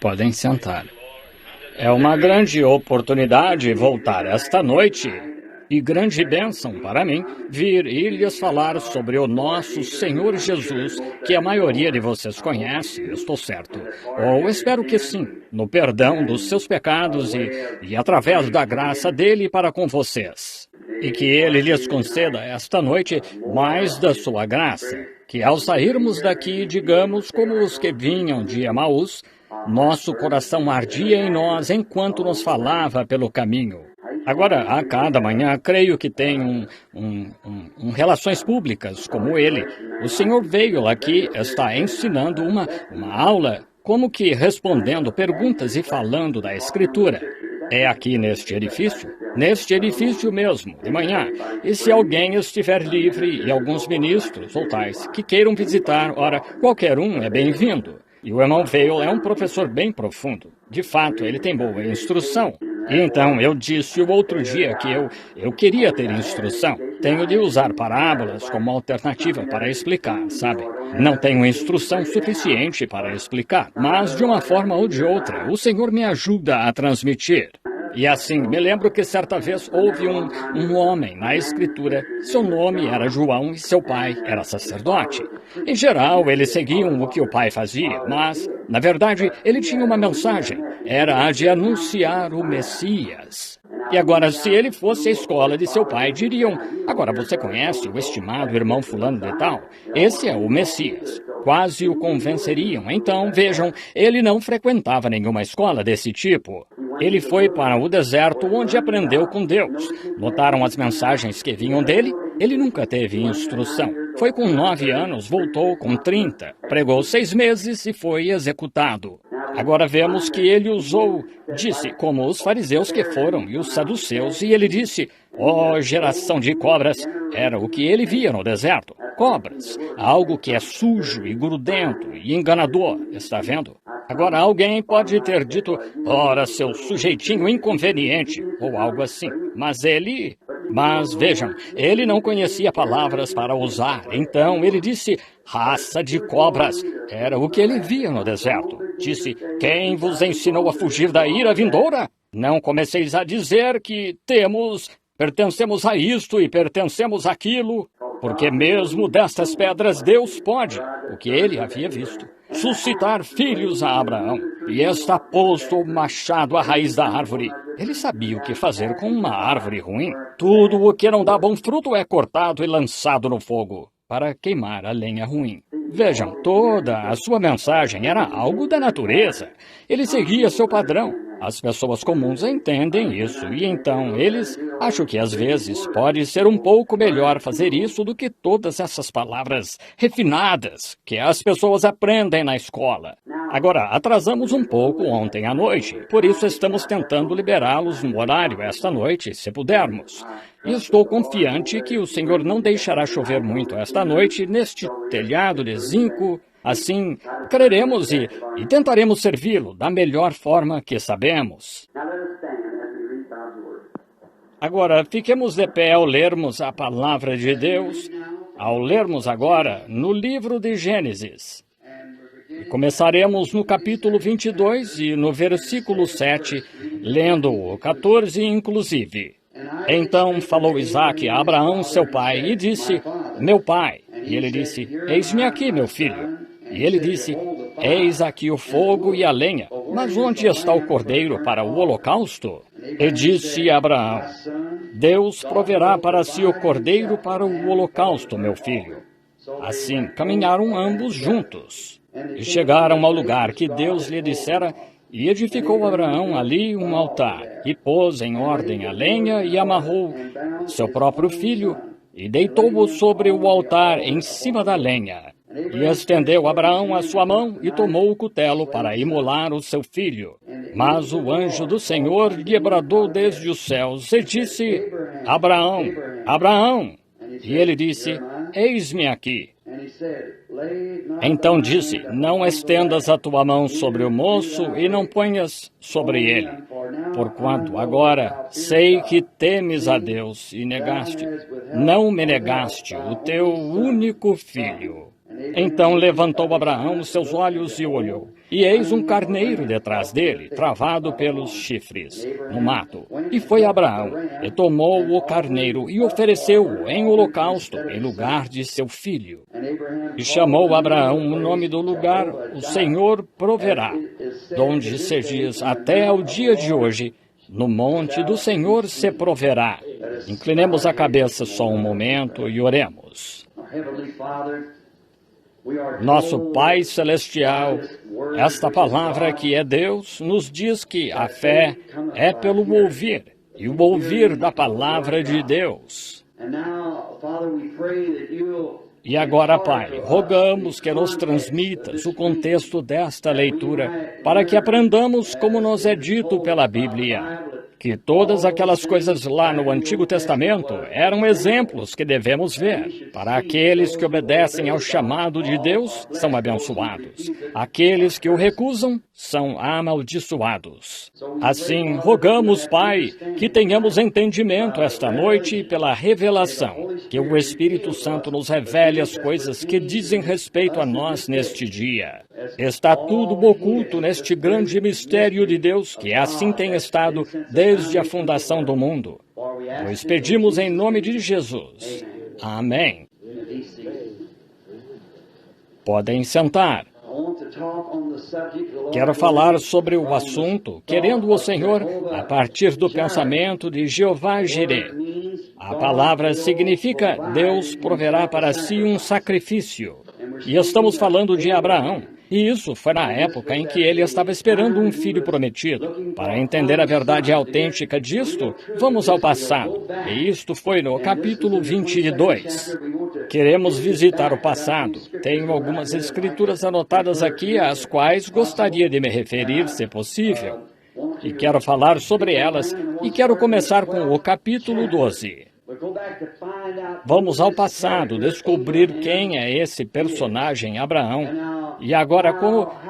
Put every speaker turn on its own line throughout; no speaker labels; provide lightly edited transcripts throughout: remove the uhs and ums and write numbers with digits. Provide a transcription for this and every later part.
Podem sentar. É uma grande oportunidade voltar esta noite e grande bênção para mim vir e lhes falar sobre o nosso Senhor Jesus, que a maioria de vocês conhece, estou certo. Ou espero que sim, no perdão dos seus pecados e através da graça dele para com vocês. E que ele lhes conceda esta noite mais da sua graça, que ao sairmos daqui, digamos como os que vinham de Emaús, nosso coração ardia em nós enquanto nos falava pelo caminho. Agora, a cada manhã, creio que tem relações públicas como ele. O senhor veio aqui, está ensinando uma aula, como que respondendo perguntas e falando da Escritura. É aqui neste edifício? Neste edifício mesmo, de manhã. E se alguém estiver livre e alguns ministros ou tais que queiram visitar, ora, qualquer um é bem-vindo. E o irmão Vail é um professor bem profundo. De fato, ele tem boa instrução. E então, eu disse o outro dia que eu queria ter instrução. Tenho de usar parábolas como alternativa para explicar, sabe? Não tenho instrução suficiente para explicar, mas de uma forma ou de outra, o Senhor me ajuda a transmitir. E assim, me lembro que certa vez houve um homem na Escritura, seu nome era João e seu pai era sacerdote. Em geral, eles seguiam o que o pai fazia, mas, na verdade, ele tinha uma mensagem. Era a de anunciar o Messias. E agora, se ele fosse à escola de seu pai, diriam: agora você conhece o estimado irmão fulano de tal? Esse é o Messias. Quase o convenceriam. Então, vejam, ele não frequentava nenhuma escola desse tipo. Ele foi para o deserto onde aprendeu com Deus. Notaram as mensagens que vinham dele? Ele nunca teve instrução. Foi com 9 anos, voltou com 30. Pregou 6 meses e foi executado. Agora vemos que ele disse, como os fariseus que foram e os saduceus, e ele disse: ó geração de cobras, era o que ele via no deserto. Cobras, algo que é sujo e grudento e enganador, está vendo? Agora alguém pode ter dito: ora, seu sujeitinho inconveniente, ou algo assim. Mas vejam, ele não conhecia palavras para usar. Então ele disse: raça de cobras. Era o que ele via no deserto. Disse: quem vos ensinou a fugir da ira vindoura? Não comeceis a dizer que pertencemos a isto e pertencemos àquilo, porque mesmo destas pedras Deus pode, o que ele havia visto, suscitar filhos a Abraão. E está posto o machado à raiz da árvore. Ele sabia o que fazer com uma árvore ruim. Tudo o que não dá bom fruto é cortado e lançado no fogo, para queimar a lenha ruim. Vejam, toda a sua mensagem era algo da natureza. Ele seguia seu padrão. As pessoas comuns entendem isso, e então acho que às vezes pode ser um pouco melhor fazer isso do que todas essas palavras refinadas que as pessoas aprendem na escola. Agora, atrasamos um pouco ontem à noite, por isso estamos tentando liberá-los no horário esta noite, se pudermos. E estou confiante que o Senhor não deixará chover muito esta noite neste telhado de zinco. Assim, creremos e tentaremos servi-lo da melhor forma que sabemos. Agora, fiquemos de pé ao lermos a palavra de Deus, ao lermos agora no livro de Gênesis. E começaremos no capítulo 22 e no versículo 7, lendo o 14 inclusive. Então falou Isaque a Abraão, seu pai, e disse: meu pai. E ele disse: eis-me aqui, meu filho. E ele disse: eis aqui o fogo e a lenha, mas onde está o cordeiro para o holocausto? E disse Abraão: Deus proverá para si o cordeiro para o holocausto, meu filho. Assim caminharam ambos juntos, e chegaram ao lugar que Deus lhe dissera, e edificou Abraão ali um altar, e pôs em ordem a lenha, e amarrou seu próprio filho, e deitou-o sobre o altar em cima da lenha. E estendeu Abraão a sua mão e tomou o cutelo para imolar o seu filho. Mas o anjo do Senhor lhe bradou desde os céus e disse: Abraão, Abraão! E ele disse: eis-me aqui. Então disse: não estendas a tua mão sobre o moço e não ponhas sobre ele, porquanto agora sei que temes a Deus e não me negaste o teu único filho. Então levantou Abraão os seus olhos e olhou. E eis um carneiro detrás dele, travado pelos chifres, no mato. E foi Abraão, e tomou o carneiro e ofereceu-o em holocausto, em lugar de seu filho. E chamou Abraão o nome do lugar, o Senhor proverá, donde se diz até ao dia de hoje, no monte do Senhor se proverá. Inclinemos a cabeça só um momento e oremos. Nosso Pai Celestial, esta palavra que é Deus nos diz que a fé é pelo ouvir, e o ouvir da palavra de Deus. E agora, Pai, rogamos que nos transmitas o contexto desta leitura, para que aprendamos como nos é dito pela Bíblia, que todas aquelas coisas lá no Antigo Testamento eram exemplos que devemos ver. Para aqueles que obedecem ao chamado de Deus, são abençoados. Aqueles que o recusam, são amaldiçoados. Assim, rogamos, Pai, que tenhamos entendimento esta noite pela revelação, que o Espírito Santo nos revele as coisas que dizem respeito a nós neste dia. Está tudo oculto neste grande mistério de Deus, que assim tem estado desde a fundação do mundo. Pois pedimos em nome de Jesus. Amém. Podem sentar. Quero falar sobre o assunto, querendo o Senhor, a partir do pensamento de Jeová Jireh. A palavra significa Deus proverá para si um sacrifício. E estamos falando de Abraão. E isso foi na época em que ele estava esperando um filho prometido. Para entender a verdade autêntica disto, vamos ao passado. E isto foi no capítulo 22. Queremos visitar o passado. Tenho algumas escrituras anotadas aqui, às quais gostaria de me referir, se possível. E quero falar sobre elas, e quero começar com o capítulo 12. Vamos ao passado, descobrir quem é esse personagem Abraão. E agora,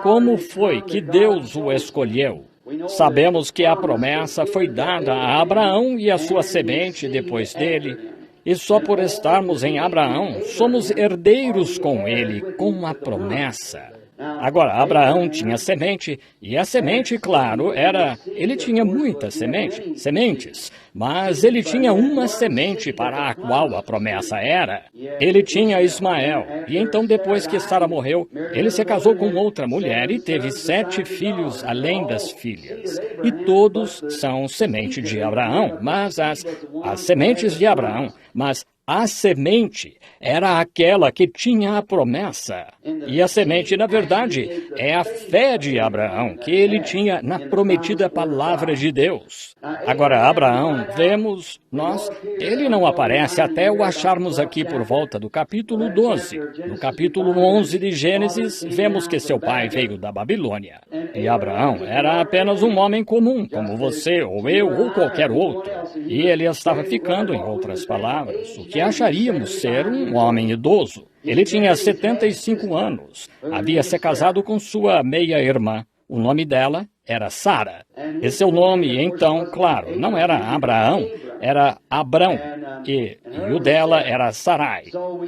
como foi que Deus o escolheu? Sabemos que a promessa foi dada a Abraão e a sua semente depois dele. E só por estarmos em Abraão, somos herdeiros com ele, com a promessa. Agora, Abraão tinha semente, e a semente, claro, ele tinha muitas sementes, mas ele tinha uma semente para a qual a promessa era. Ele tinha Ismael, e então depois que Sara morreu, ele se casou com outra mulher e teve 7 filhos além das filhas. E todos são semente de Abraão, mas as sementes de Abraão, mas a semente era aquela que tinha a promessa. E a semente, na verdade, é a fé de Abraão, que ele tinha na prometida palavra de Deus. Agora, Abraão, ele não aparece até o acharmos aqui por volta do capítulo 12. No capítulo 11 de Gênesis, vemos que seu pai veio da Babilônia. E Abraão era apenas um homem comum, como você, ou eu, ou qualquer outro. E ele estava ficando, em outras palavras, o que acharíamos ser um homem idoso. Ele tinha 75 anos. Havia se casado com sua meia-irmã. O nome dela era Sara. E seu nome, então, claro, não era Abraão, era Abrão. E o dela era Sarai.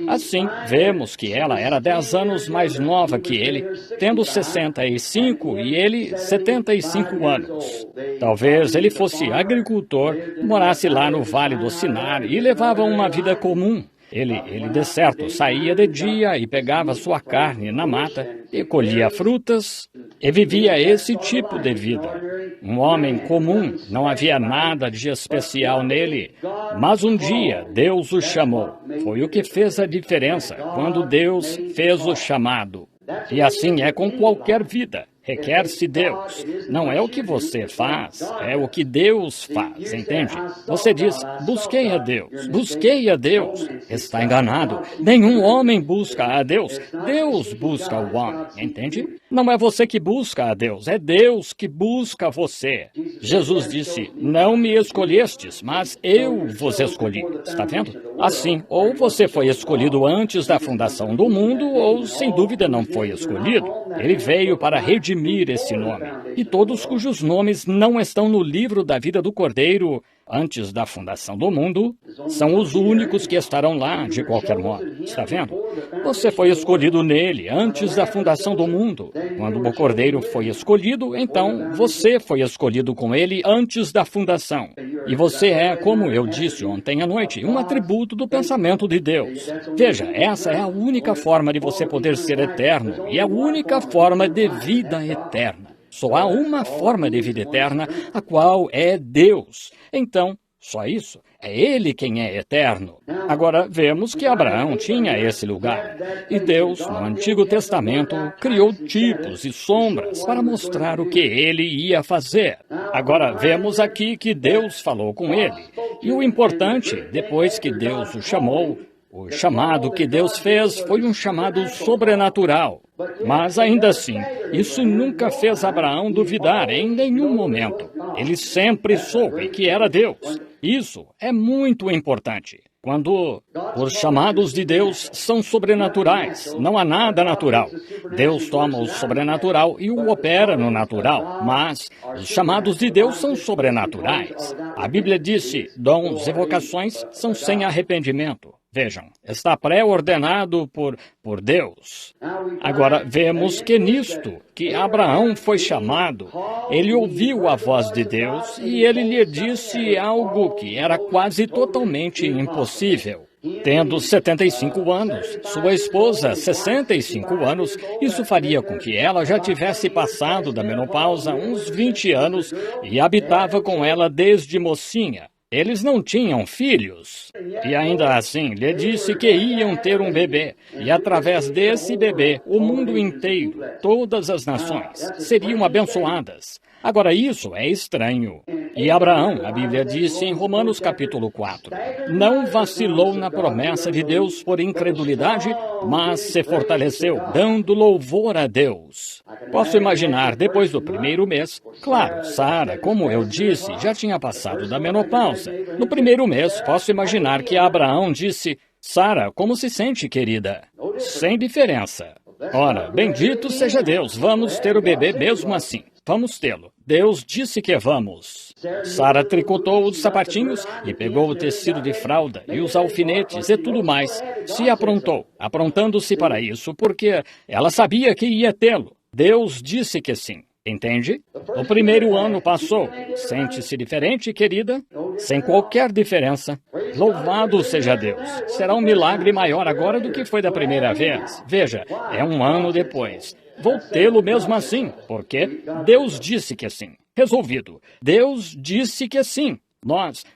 Assim, vemos que ela era 10 anos mais nova que ele, tendo 65 e ele 75 anos. Talvez ele fosse agricultor, morasse lá no Vale do Sinar e levava uma vida comum. Ele, de certo, saía de dia e pegava sua carne na mata e colhia frutas e vivia esse tipo de vida. Um homem comum, não havia nada de especial nele. Mas um dia Deus o chamou. Foi o que fez a diferença quando Deus fez o chamado. E assim é com qualquer vida. Requer-se Deus. Não é o que você faz, é o que Deus faz, entende? Você diz, busquei a Deus, busquei a Deus. Está enganado. Nenhum homem busca a Deus. Deus busca o homem, entende? Não é você que busca a Deus, é Deus que busca você. Jesus disse, não me escolhestes, mas eu vos escolhi. Está vendo? Assim, ou você foi escolhido antes da fundação do mundo, ou sem dúvida não foi escolhido. Ele veio para redimir esse nome. E todos cujos nomes não estão no livro da vida do Cordeiro antes da fundação do mundo, são os únicos que estarão lá de qualquer modo. Está vendo? Você foi escolhido nele antes da fundação do mundo. Quando o Cordeiro foi escolhido, então você foi escolhido com ele antes da fundação. E você é, como eu disse ontem à noite, um atributo do pensamento de Deus. Veja, essa é a única forma de você poder ser eterno e a única forma de vida eterna. Só há uma forma de vida eterna, a qual é Deus. Então, só isso. É Ele quem é eterno. Agora, vemos que Abraão tinha esse lugar. E Deus, no Antigo Testamento, criou tipos e sombras para mostrar o que Ele ia fazer. Agora, vemos aqui que Deus falou com ele. E o importante, depois que Deus o chamou, o chamado que Deus fez foi um chamado sobrenatural. Mas ainda assim, isso nunca fez Abraão duvidar em nenhum momento. Ele sempre soube que era Deus. Isso é muito importante. Quando os chamados de Deus são sobrenaturais, não há nada natural. Deus toma o sobrenatural e o opera no natural, mas os chamados de Deus são sobrenaturais. A Bíblia disse, dons e vocações são sem arrependimento. Vejam, está pré-ordenado por Deus. Agora, vemos que nisto, que Abraão foi chamado, ele ouviu a voz de Deus e ele lhe disse algo que era quase totalmente impossível. Tendo 75 anos, sua esposa 65 anos, isso faria com que ela já tivesse passado da menopausa uns 20 anos e habitava com ela desde mocinha. Eles não tinham filhos. E ainda assim, lhe disse que iam ter um bebê. E através desse bebê, o mundo inteiro, todas as nações, seriam abençoadas. Agora, isso é estranho. E Abraão, a Bíblia disse em Romanos capítulo 4, não vacilou na promessa de Deus por incredulidade, mas se fortaleceu, dando louvor a Deus. Posso imaginar, depois do primeiro mês, claro, Sara, como eu disse, já tinha passado da menopausa. No primeiro mês, posso imaginar que Abraão disse, Sara, como se sente, querida? Sem diferença. Ora, bendito seja Deus, vamos ter o bebê mesmo assim. Vamos tê-lo. Deus disse que vamos. Sara tricotou os sapatinhos e pegou o tecido de fralda e os alfinetes e tudo mais. Se aprontou, aprontando-se para isso, porque ela sabia que ia tê-lo. Deus disse que sim. Entende? O primeiro ano passou. Sente-se diferente, querida? Sem qualquer diferença. Louvado seja Deus. Será um milagre maior agora do que foi da primeira vez. Veja, é um ano depois. Vou tê-lo mesmo assim, porque Deus disse que sim. Resolvido. Deus disse que sim.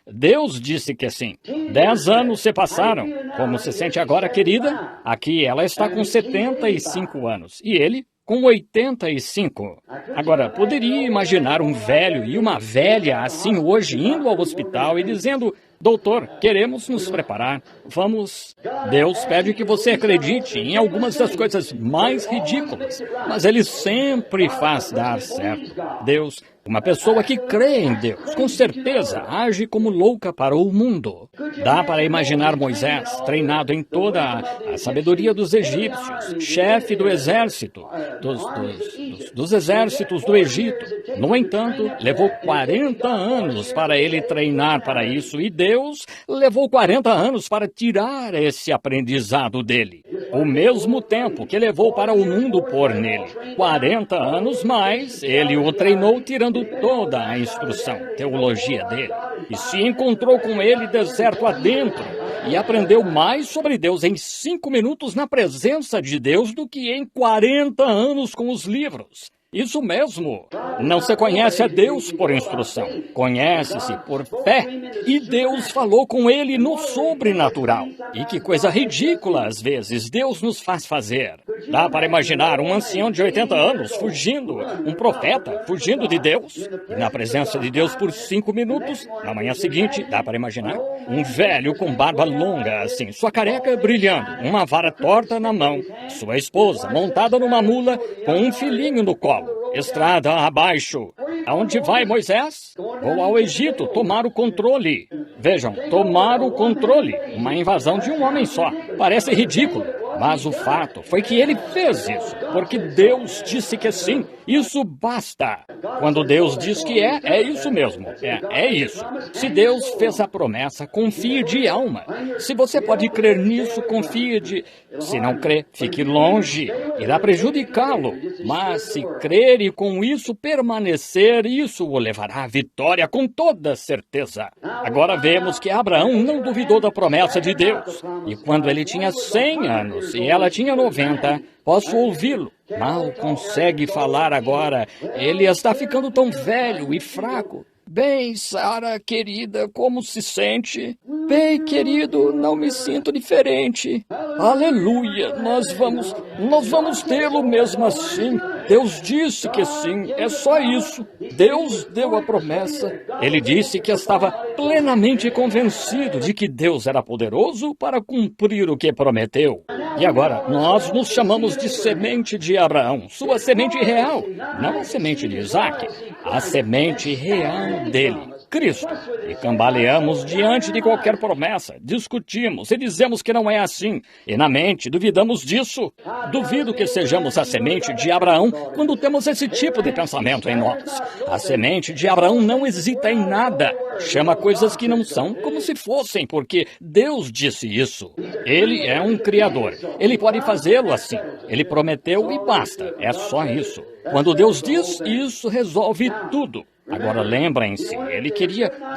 Deus disse que sim. 10 anos se passaram. Como se sente agora, querida? Aqui ela está com 75 anos. E ele com 85. Agora, poderia imaginar um velho e uma velha assim hoje indo ao hospital e dizendo, doutor, queremos nos preparar. Vamos. Deus pede que você acredite em algumas das coisas mais ridículas, mas Ele sempre faz dar certo. Deus, uma pessoa que crê em Deus, com certeza, age como louca para o mundo. Dá para imaginar Moisés, treinado em toda a sabedoria dos egípcios, chefe do exército, dos exércitos do Egito. No entanto, levou 40 anos para ele treinar para isso, e Deus levou 40 anos para tirar esse aprendizado dele. O mesmo tempo que levou para o mundo pôr nele. 40 anos mais, ele o treinou tirando toda a instrução, teologia dele. E se encontrou com ele deserto adentro e aprendeu mais sobre Deus em 5 minutos na presença de Deus do que em 40 anos com os livros. Isso mesmo. Não se conhece a Deus por instrução. Conhece-se por fé. E Deus falou com ele no sobrenatural. E que coisa ridícula, às vezes, Deus nos faz fazer. Dá para imaginar um ancião de 80 anos fugindo, um profeta fugindo de Deus. E na presença de Deus por 5 minutos, na manhã seguinte, dá para imaginar um velho com barba longa assim, sua careca brilhando, uma vara torta na mão, sua esposa montada numa mula com um filhinho no colo. Estrada abaixo. Aonde vai Moisés? Vou ao Egito tomar o controle. Vejam, tomar o controle. Uma invasão de um homem só. Parece ridículo. Mas o fato foi que ele fez isso, porque Deus disse que sim. Isso basta. Quando Deus diz que é isso mesmo. É isso. Se Deus fez a promessa, confie de alma. Se você pode crer nisso, confie de... Se não crer, fique longe. Irá prejudicá-lo. Mas se crer e com isso permanecer, isso o levará à vitória com toda certeza. Agora vemos que Abraão não duvidou da promessa de Deus. E quando ele tinha 100 anos e ela tinha 90, posso ouvi-lo. Mal consegue falar agora. Ele está ficando tão velho e fraco. Bem, Sara, querida, como se sente? Bem, querido, não me sinto diferente. Aleluia, nós vamos tê-lo mesmo assim. Deus disse que sim, é só isso. Deus deu a promessa. Ele disse que estava plenamente convencido de que Deus era poderoso para cumprir o que prometeu. E agora, nós nos chamamos de semente de Abraão, sua semente real, não a semente de Isaac, a semente real dele, Cristo. E cambaleamos diante de qualquer promessa, discutimos e dizemos que não é assim. E na mente duvidamos disso. Duvido que sejamos a semente de Abraão quando temos esse tipo de pensamento em nós. A semente de Abraão não hesita em nada. Chama coisas que não são como se fossem, porque Deus disse isso. Ele é um criador. Ele pode fazê-lo assim. Ele prometeu e basta. É só isso. Quando Deus diz, isso resolve tudo. Agora lembrem-se,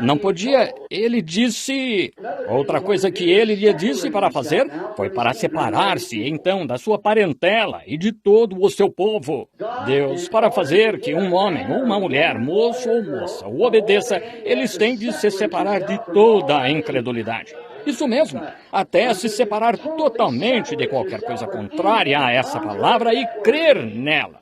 não podia, ele disse... Outra coisa que ele lhe disse para fazer foi para separar-se, então, da sua parentela e de todo o seu povo. Deus, para fazer que um homem ou uma mulher, moço ou moça, o obedeça, eles têm de se separar de toda a incredulidade. Isso mesmo, até se separar totalmente de qualquer coisa contrária a essa palavra e crer nela.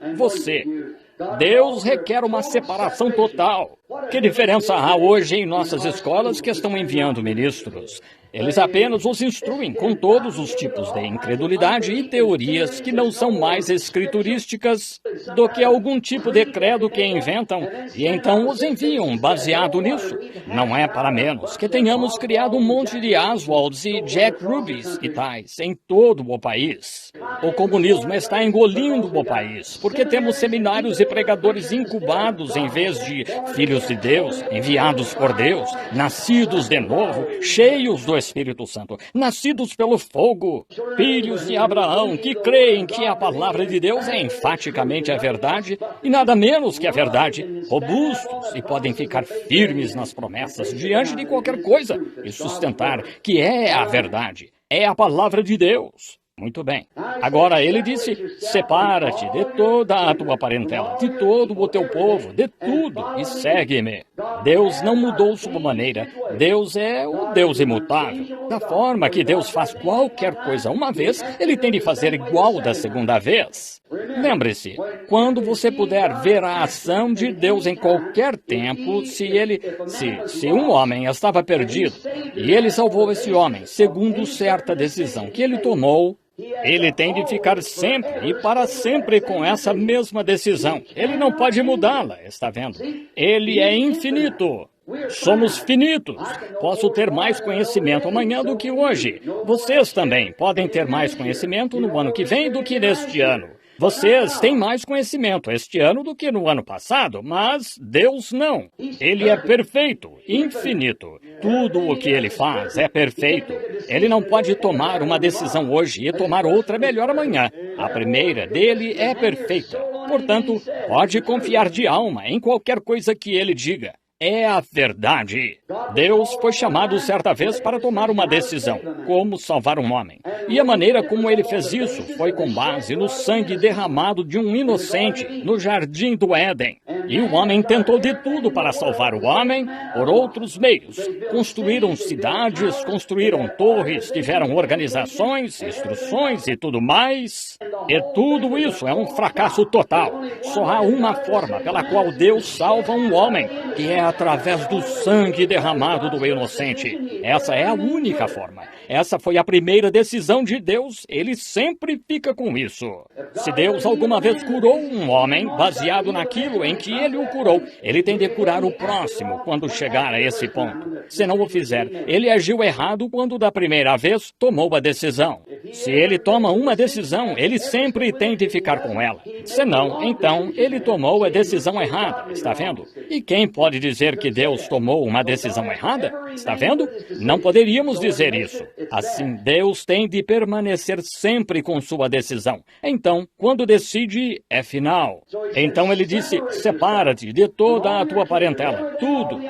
Deus requer uma separação total. Que diferença há hoje em nossas escolas que estão enviando ministros? Eles apenas os instruem com todos os tipos de incredulidade e teorias que não são mais escriturísticas do que algum tipo de credo que inventam e então os enviam baseado nisso. Não é para menos que tenhamos criado um monte de Oswalds e Jack Rubys e tais em todo o país. O comunismo está engolindo o país porque temos seminários e pregadores incubados em vez de filhos de Deus, enviados por Deus, nascidos de novo, cheios do Espírito Santo, nascidos pelo fogo, filhos de Abraão que creem que a palavra de Deus é enfaticamente a verdade e nada menos que a verdade, robustos e podem ficar firmes nas promessas diante de qualquer coisa e sustentar que é a verdade, é a palavra de Deus. Muito bem. Agora ele disse, separa-te de toda a tua parentela, de todo o teu povo, de tudo, e segue-me. Deus não mudou sua maneira. Deus é o Deus imutável. Da forma que Deus faz qualquer coisa uma vez, ele tem de fazer igual da segunda vez. Lembre-se, quando você puder ver a ação de Deus em qualquer tempo, se um homem estava perdido, e ele salvou esse homem, segundo certa decisão que ele tomou, ele tem de ficar sempre e para sempre com essa mesma decisão. Ele não pode mudá-la, está vendo? Ele é infinito. Somos finitos. Posso ter mais conhecimento amanhã do que hoje. Vocês também podem ter mais conhecimento no ano que vem do que neste ano. Vocês têm mais conhecimento este ano do que no ano passado, mas Deus não. Ele é perfeito, infinito. Tudo o que ele faz é perfeito. Ele não pode tomar uma decisão hoje e tomar outra melhor amanhã. A primeira dele é perfeita. Portanto, pode confiar de alma em qualquer coisa que ele diga. É a verdade. Deus foi chamado certa vez para tomar uma decisão, como salvar um homem. E a maneira como ele fez isso foi com base no sangue derramado de um inocente no jardim do Éden. E o homem tentou de tudo para salvar o homem por outros meios. Construíram cidades, construíram torres, tiveram organizações, instruções e tudo mais. E tudo isso é um fracasso total. Só há uma forma pela qual Deus salva um homem, que é através do sangue derramado do inocente. Essa é a única forma. Essa foi a primeira decisão de Deus. Ele sempre fica com isso. Se Deus alguma vez curou um homem, baseado naquilo em que ele o curou, ele tem de curar o próximo quando chegar a esse ponto. Se não o fizer, ele agiu errado quando da primeira vez tomou a decisão. Se ele toma uma decisão, ele sempre tem de ficar com ela. Se não, então ele tomou a decisão errada. Está vendo? E quem pode dizer que Deus tomou uma decisão errada? Está vendo? Não poderíamos dizer isso. Assim, Deus tem de permanecer sempre com sua decisão. Então, quando decide, é final. Então ele disse, separa-te de toda a tua parentela,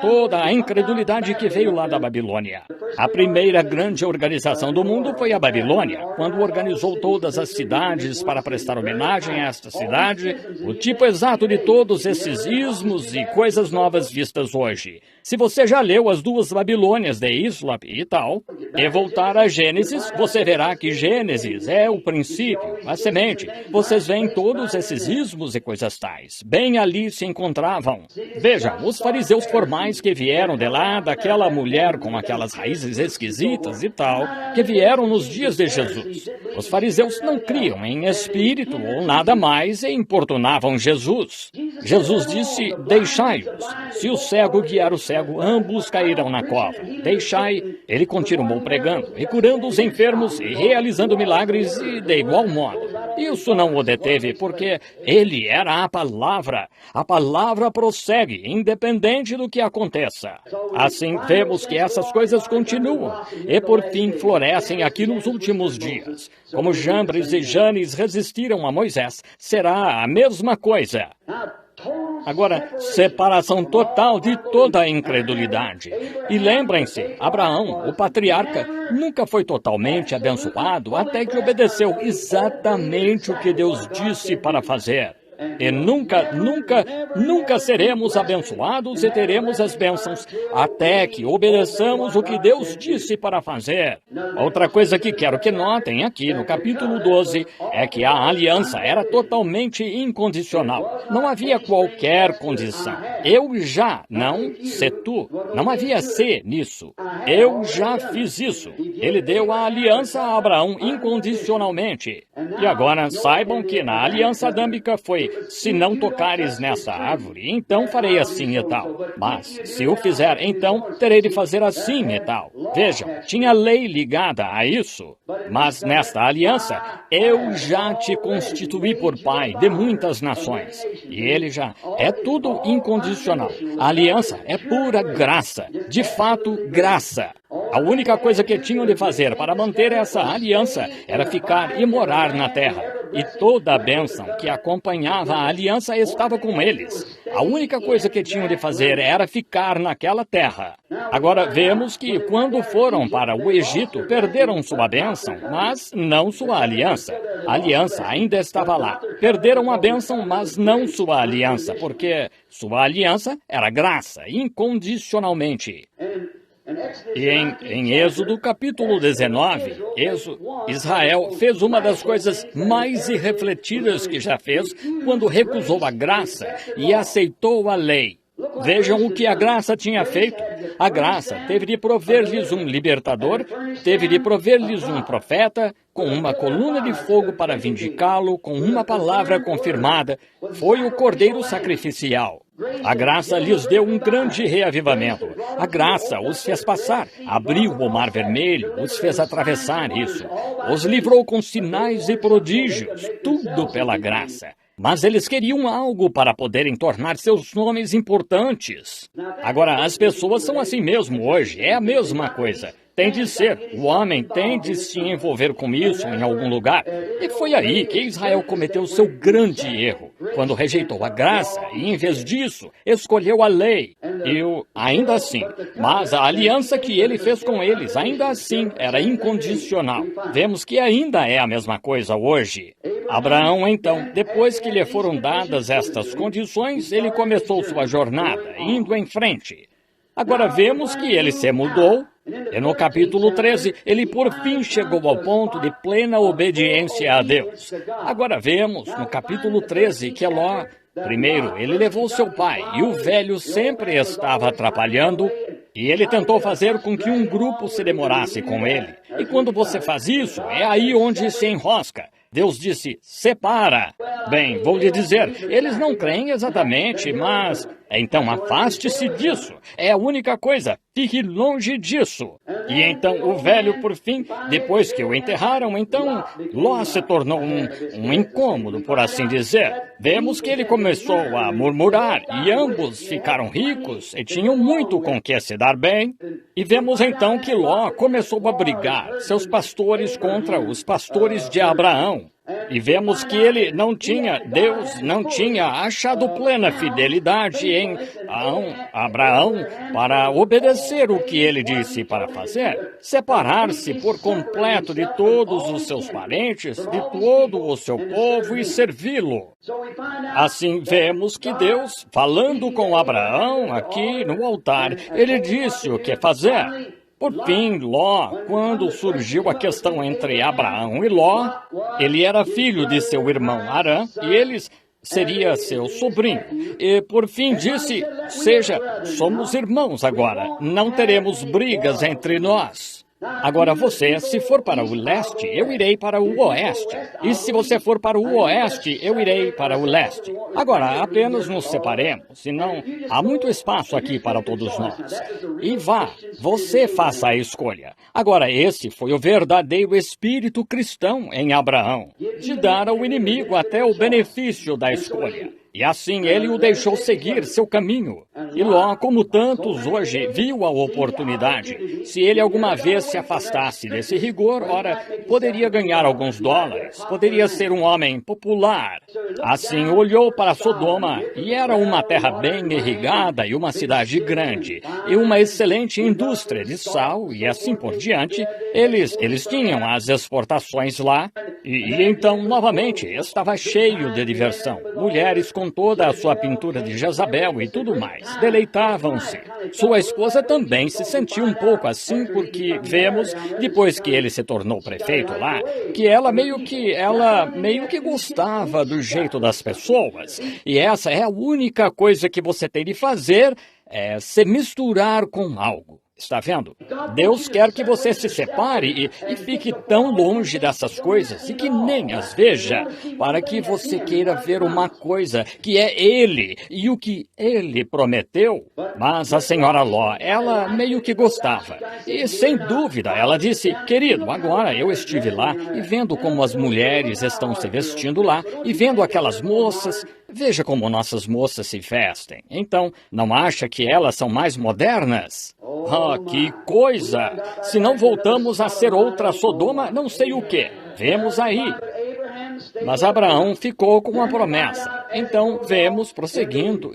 toda a incredulidade que veio lá da Babilônia. A primeira grande organização do mundo foi a Babilônia, quando organizou todas as cidades para prestar homenagem a esta cidade, o tipo exato de todos esses ismos e coisas novas vistas hoje. Se você já leu as duas Babilônias de Islop e tal, e voltar a Gênesis, você verá que Gênesis é o princípio, a semente. Vocês veem todos esses ismos e coisas tais. Bem ali se encontravam. Vejam, os fariseus formais que vieram de lá, daquela mulher com aquelas raízes esquisitas e tal, que vieram nos dias de Jesus. Os fariseus não criam em espírito ou nada mais e importunavam Jesus. Jesus disse, deixai-os. Se o cego guiar o cego, ambos cairão na cova. Deixai. Ele continuou pregando e curando os enfermos e realizando milagres e de igual modo. Isso não o deteve porque ele era a palavra. A palavra prossegue, independente do que aconteça. Assim, vemos que essas coisas continuam e por fim florescem aqui nos últimos dias. Como Jambres e Janes resistiram a Moisés, será a mesma coisa. Agora, separação total de toda a incredulidade. E lembrem-se, Abraão, o patriarca, nunca foi totalmente abençoado até que obedeceu exatamente o que Deus disse para fazer. E nunca seremos abençoados e teremos as bênçãos até que obedeçamos o que Deus disse para fazer. Outra coisa que quero que notem aqui no capítulo 12 é que a aliança era totalmente incondicional. Não havia qualquer condição. Eu já, não se tu. Não havia se nisso. Eu já fiz isso. Ele deu a aliança a Abraão incondicionalmente. E agora saibam que na aliança adâmica foi, se não tocares nessa árvore, então farei assim e tal. Mas, se o fizer, então terei de fazer assim e tal. Vejam, tinha lei ligada a isso. Mas nesta aliança, eu já te constituí por pai de muitas nações. E ele já é tudo incondicional. A aliança é pura graça. De fato, graça. A única coisa que tinham de fazer para manter essa aliança era ficar e morar na terra. E toda a bênção que acompanhava a aliança estava com eles. A única coisa que tinham de fazer era ficar naquela terra. Agora vemos que quando foram para o Egito, perderam sua bênção, mas não sua aliança. A aliança ainda estava lá. Perderam a bênção, mas não sua aliança, porque sua aliança era graça, incondicionalmente. E em Êxodo capítulo 19, Israel fez uma das coisas mais irrefletidas que já fez quando recusou a graça e aceitou a lei. Vejam o que a graça tinha feito. A graça teve de prover-lhes um libertador, teve de prover-lhes um profeta, com uma coluna de fogo para vindicá-lo, com uma palavra confirmada. Foi o cordeiro sacrificial. A graça lhes deu um grande reavivamento. A graça os fez passar, abriu o mar vermelho, os fez atravessar isso. Os livrou com sinais e prodígios, tudo pela graça. Mas eles queriam algo para poderem tornar seus nomes importantes. Agora, as pessoas são assim mesmo hoje, é a mesma coisa. Tem de ser. O homem tem de se envolver com isso em algum lugar. E foi aí que Israel cometeu seu grande erro, quando rejeitou a graça e, em vez disso, escolheu a lei. Ainda assim, mas a aliança que ele fez com eles, ainda assim, era incondicional. Vemos que ainda é a mesma coisa hoje. Abraão, então, depois que lhe foram dadas estas condições, ele começou sua jornada, indo em frente. Agora vemos que ele se mudou E no capítulo 13, ele por fim chegou ao ponto de plena obediência a Deus. Agora vemos no capítulo 13 que Ló, primeiro, ele levou seu pai, e o velho sempre estava atrapalhando, e ele tentou fazer com que um grupo se demorasse com ele. E quando você faz isso, é aí onde se enrosca. Deus disse, separa. Bem, vou lhe dizer, eles não creem exatamente, mas... Então afaste-se disso. É a única coisa. Fique longe disso. E então o velho, por fim, depois que o enterraram, então Ló se tornou um incômodo, por assim dizer. Vemos que ele começou a murmurar e ambos ficaram ricos e tinham muito com que se dar bem. E vemos então que Ló começou a brigar seus pastores contra os pastores de Abraão. E vemos que Deus não tinha achado plena fidelidade em Abraão para obedecer o que ele disse para fazer, separar-se por completo de todos os seus parentes, de todo o seu povo e servi-lo. Assim vemos que Deus, falando com Abraão aqui no altar, ele disse o que fazer. Por fim, Ló, quando surgiu a questão entre Abraão e Ló, ele era filho de seu irmão Arã e eles seria seu sobrinho. E por fim disse, somos irmãos agora, não teremos brigas entre nós. Agora você, se for para o leste, eu irei para o oeste. E se você for para o oeste, eu irei para o leste. Agora, apenas nos separemos, senão há muito espaço aqui para todos nós. E vá, você faça a escolha. Agora, esse foi o verdadeiro espírito cristão em Abraão, de dar ao inimigo até o benefício da escolha. E assim ele o deixou seguir seu caminho. E Ló, como tantos hoje, viu a oportunidade. Se ele alguma vez se afastasse desse rigor, ora, poderia ganhar alguns dólares, poderia ser um homem popular. Assim olhou para Sodoma, e era uma terra bem irrigada e uma cidade grande, e uma excelente indústria de sal, e assim por diante. Eles tinham as exportações lá, e então, novamente, estava cheio de diversão. Mulheres com toda a sua pintura de Jezabel e tudo mais. Deleitavam-se. Sua esposa também se sentiu um pouco assim, porque vemos, depois que ele se tornou prefeito lá, que ela meio que gostava do jeito das pessoas. E essa é a única coisa que você tem de fazer, é se misturar com algo. Está vendo? Deus quer que você se separe e fique tão longe dessas coisas e que nem as veja, para que você queira ver uma coisa que é Ele e o que Ele prometeu. Mas a senhora Ló, ela meio que gostava. E sem dúvida, ela disse, querido, agora eu estive lá e vendo como as mulheres estão se vestindo lá e vendo aquelas moças, veja como nossas moças se vestem. Então, não acha que elas são mais modernas? Ah, que coisa! Se não voltamos a ser outra Sodoma, não sei o quê. Vemos aí. Mas Abraão ficou com a promessa. Então, vemos prosseguindo,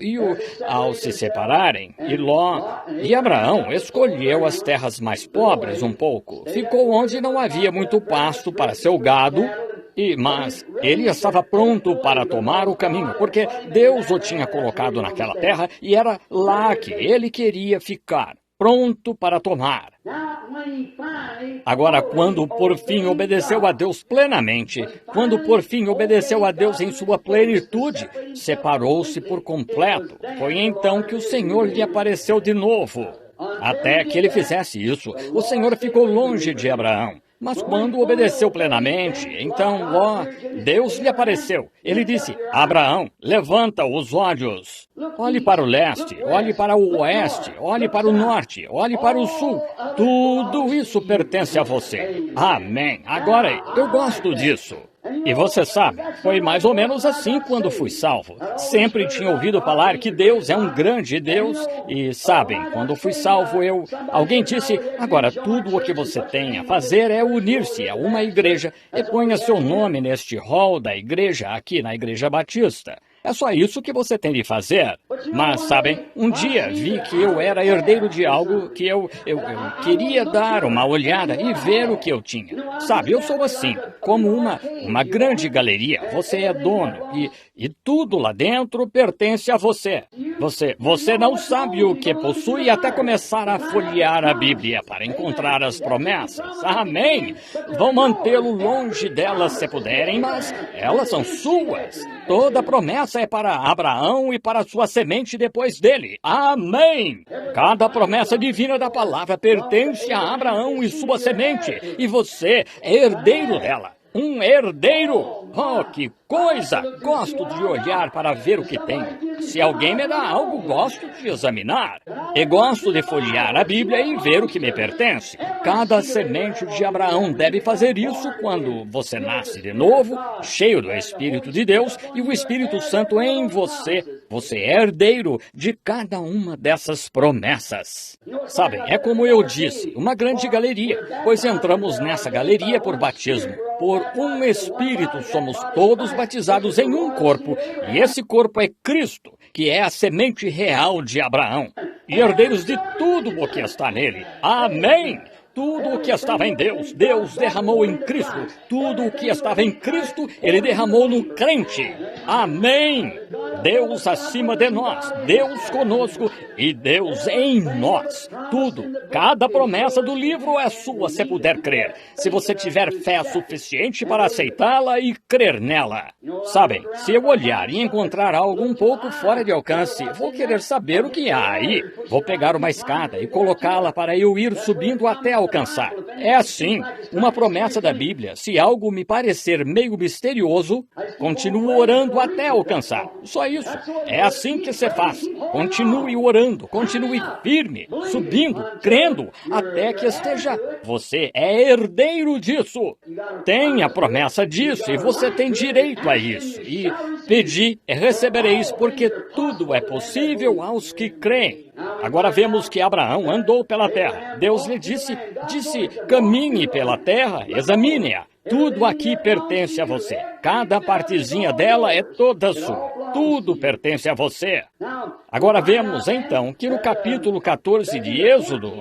ao se separarem, Ló e Abraão escolheu as terras mais pobres um pouco. Ficou onde não havia muito pasto para seu gado, mas ele estava pronto para tomar o caminho, porque Deus o tinha colocado naquela terra e era lá que ele queria ficar, pronto para tomar. Agora, quando por fim obedeceu a Deus plenamente, quando por fim obedeceu a Deus em sua plenitude, separou-se por completo. Foi então que o Senhor lhe apareceu de novo. Até que ele fizesse isso, o Senhor ficou longe de Abraão. Mas quando obedeceu plenamente, então, Deus lhe apareceu. Ele disse, Abraão, levanta os olhos. Olhe para o leste, olhe para o oeste, olhe para o norte, olhe para o sul. Tudo isso pertence a você. Amém. Agora, eu gosto disso. E você sabe, foi mais ou menos assim quando fui salvo. Sempre tinha ouvido falar que Deus é um grande Deus. E sabem, quando fui salvo, alguém disse, agora tudo o que você tem a fazer é unir-se a uma igreja e ponha seu nome neste hall da igreja aqui na Igreja Batista. É só isso que você tem de fazer. Mas, sabem, um dia vi que eu era herdeiro de algo que eu queria dar uma olhada e ver o que eu tinha. Sabe, eu sou assim, como uma grande galeria. Você é dono e tudo lá dentro pertence a você. Você não sabe o que possui até começar a folhear a Bíblia para encontrar as promessas. Amém! Vão mantê-lo longe delas se puderem, mas elas são suas. Toda promessa é para Abraão e para sua semente depois dele. Amém! Cada promessa divina da palavra pertence a Abraão e sua semente, e você é herdeiro dela. Um herdeiro! Oh, que coisa! Gosto de olhar para ver o que tenho. Se alguém me dá algo, gosto de examinar. E gosto de folhear a Bíblia e ver o que me pertence. Cada semente de Abraão deve fazer isso quando você nasce de novo, cheio do Espírito de Deus e o Espírito Santo em você. Você é herdeiro de cada uma dessas promessas. Sabem, é como eu disse, uma grande galeria, pois entramos nessa galeria por batismo. Por um Espírito somos todos batizados em um corpo, e esse corpo é Cristo, que é a semente real de Abraão, e herdeiros de tudo o que está nele. Amém! Tudo o que estava em Deus, Deus derramou em Cristo. Tudo o que estava em Cristo, Ele derramou no crente. Amém! Deus acima de nós, Deus conosco e Deus em nós. Tudo, cada promessa do livro é sua se puder crer. Se você tiver fé suficiente para aceitá-la e crer nela. Sabem, se eu olhar e encontrar algo um pouco fora de alcance, vou querer saber o que há aí. Vou pegar uma escada e colocá-la para eu ir subindo até alcançar. É assim, uma promessa da Bíblia. Se algo me parecer meio misterioso, continuo orando até alcançar. Só isso. É assim que se faz. Continue orando, continue firme, subindo, crendo, até que esteja. Você é herdeiro disso. Tem a promessa disso e você tem direito a isso. E pedi e recebereis, porque tudo é possível aos que creem. Agora vemos que Abraão andou pela terra. Deus lhe disse, caminhe pela terra, examine-a. Tudo aqui pertence a você. Cada partezinha dela é toda sua. Tudo pertence a você. Agora vemos, então, que no capítulo 14 de Êxodo,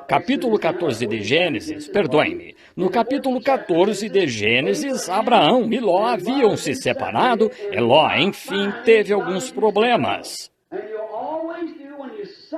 capítulo 14 de Gênesis, perdoe-me, no capítulo 14 de Gênesis, Abraão e Ló haviam se separado, e Ló, enfim, teve alguns problemas.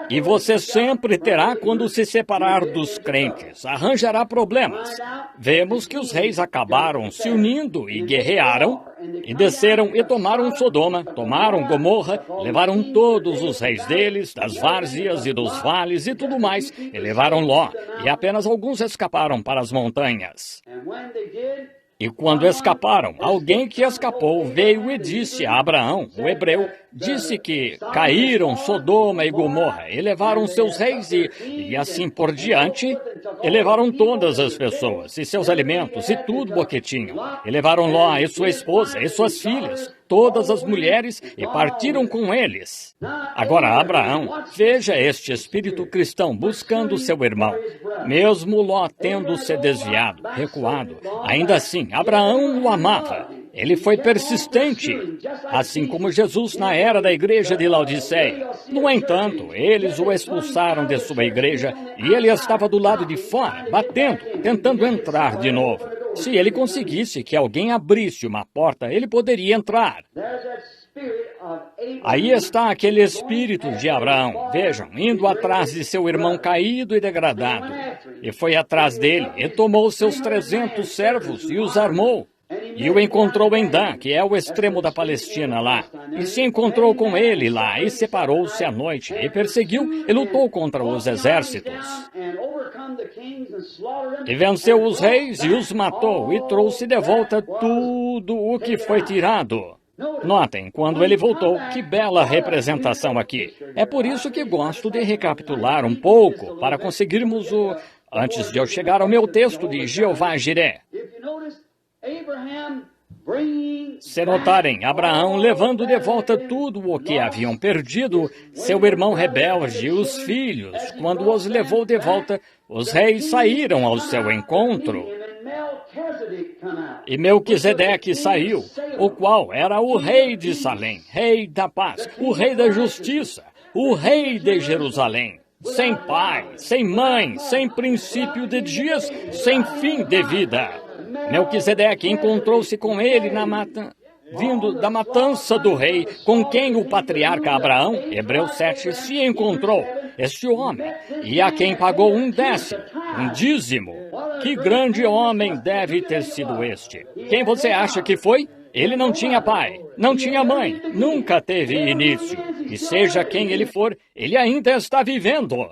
E você sempre terá quando se separar dos crentes. Arranjará problemas. Vemos que os reis acabaram se unindo e guerrearam, e desceram e tomaram Sodoma, tomaram Gomorra, levaram todos os reis deles, das várzeas e dos vales e tudo mais, e levaram Ló, e apenas alguns escaparam para as montanhas. E quando escaparam, alguém que escapou veio e disse a Abraão, o hebreu, disse que caíram Sodoma e Gomorra, e levaram seus reis e assim por diante, e levaram todas as pessoas, e seus alimentos, e tudo o que tinham. E levaram Ló e sua esposa, e suas filhas, todas as mulheres, e partiram com eles. Agora Abraão, veja este espírito cristão buscando seu irmão. Mesmo Ló tendo se desviado, recuado, ainda assim, Abraão o amava. Ele foi persistente, assim como Jesus na era da igreja de Laodiceia. No entanto, eles o expulsaram de sua igreja e ele estava do lado de fora, batendo, tentando entrar de novo. Se ele conseguisse que alguém abrisse uma porta, ele poderia entrar. Aí está aquele espírito de Abraão, vejam, indo atrás de seu irmão caído e degradado. E foi atrás dele, e tomou seus 300 servos e os armou. E o encontrou em Dan, que é o extremo da Palestina lá. E se encontrou com ele lá, e separou-se à noite, e perseguiu e lutou contra os exércitos. E venceu os reis e os matou, e trouxe de volta tudo o que foi tirado. Notem, quando ele voltou, que bela representação aqui. É por isso que gosto de recapitular um pouco, para conseguirmos antes de eu chegar ao meu texto de Jeová Jiré. Se notarem, Abraão levando de volta tudo o que haviam perdido, seu irmão rebelde e os filhos, quando os levou de volta, os reis saíram ao seu encontro. E Melquisedeque saiu, o qual era o rei de Salém, rei da paz, o rei da justiça, o rei de Jerusalém, sem pai, sem mãe, sem princípio de dias, sem fim de vida. Melquisedeque encontrou-se com ele vindo da matança do rei, com quem o patriarca Abraão, Hebreus 7, se encontrou, este homem, e a quem pagou um dízimo. Que grande homem deve ter sido este? Quem você acha que foi? Ele não tinha pai, não tinha mãe, nunca teve início. E seja quem ele for, ele ainda está vivendo.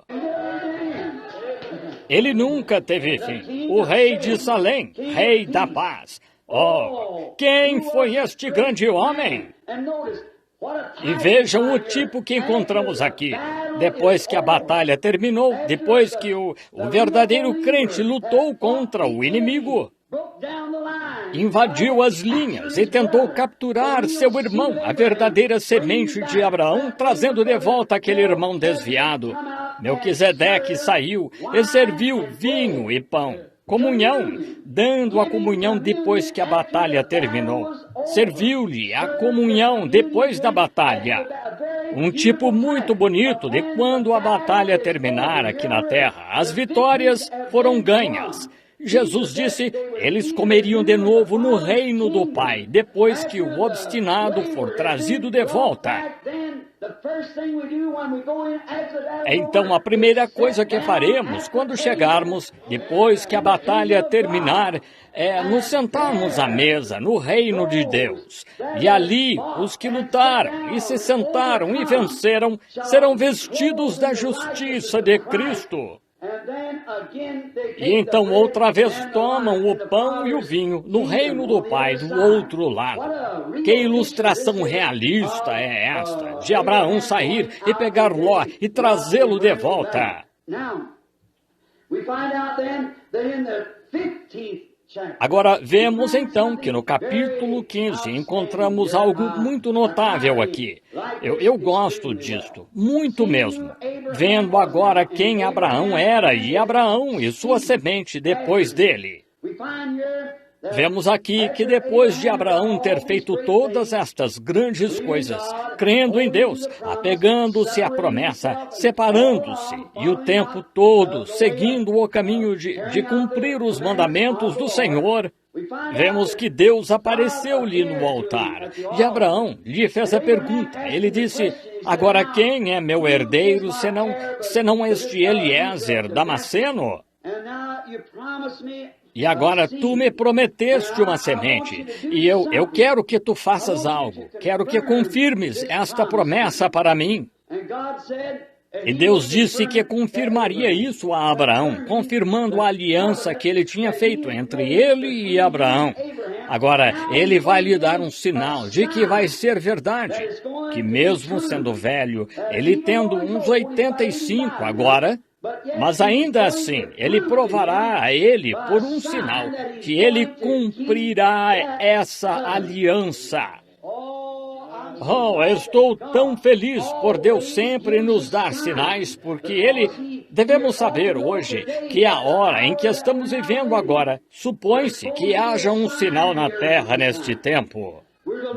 Ele nunca teve fim. O rei de Salém, rei da paz. Oh, quem foi este grande homem? E vejam o tipo que encontramos aqui. Depois que a batalha terminou, depois que o verdadeiro crente lutou contra o inimigo, invadiu as linhas e tentou capturar seu irmão, a verdadeira semente de Abraão, trazendo de volta aquele irmão desviado. Melquisedeque saiu e serviu vinho e pão. Comunhão, dando a comunhão depois que a batalha terminou. Serviu-lhe a comunhão depois da batalha. Um tipo muito bonito de quando a batalha terminar aqui na terra. As vitórias foram ganhas. Jesus disse, eles comeriam de novo no reino do Pai, depois que o obstinado for trazido de volta. Então, a primeira coisa que faremos quando chegarmos, depois que a batalha terminar, é nos sentarmos à mesa no reino de Deus. E ali, os que lutaram e se sentaram e venceram, serão vestidos da justiça de Cristo. E então outra vez tomam o pão e o vinho no reino do Pai do outro lado. Que ilustração realista é esta de Abraão sair e pegar Ló e trazê-lo de volta? Agora, vemos então que no capítulo 15 encontramos algo muito notável aqui. Eu gosto disto, muito mesmo. Vendo agora quem Abraão era e Abraão e sua semente depois dele. Vemos aqui que depois de Abraão ter feito todas estas grandes coisas, crendo em Deus, apegando-se à promessa, separando-se, e o tempo todo seguindo o caminho de cumprir os mandamentos do Senhor, vemos que Deus apareceu-lhe no altar. E Abraão lhe fez a pergunta. Ele disse, agora quem é meu herdeiro, senão este Eliezer Damasceno? E agora tu me prometeste uma semente, e eu quero que tu faças algo, quero que confirmes esta promessa para mim. E Deus disse que confirmaria isso a Abraão, confirmando a aliança que ele tinha feito entre ele e Abraão. Agora, ele vai lhe dar um sinal de que vai ser verdade, que mesmo sendo velho, ele tendo uns 85 agora, mas ainda assim, ele provará a ele por um sinal que ele cumprirá essa aliança. Oh, eu estou tão feliz por Deus sempre nos dar sinais, porque devemos saber hoje que a hora em que estamos vivendo agora, supõe-se que haja um sinal na terra neste tempo.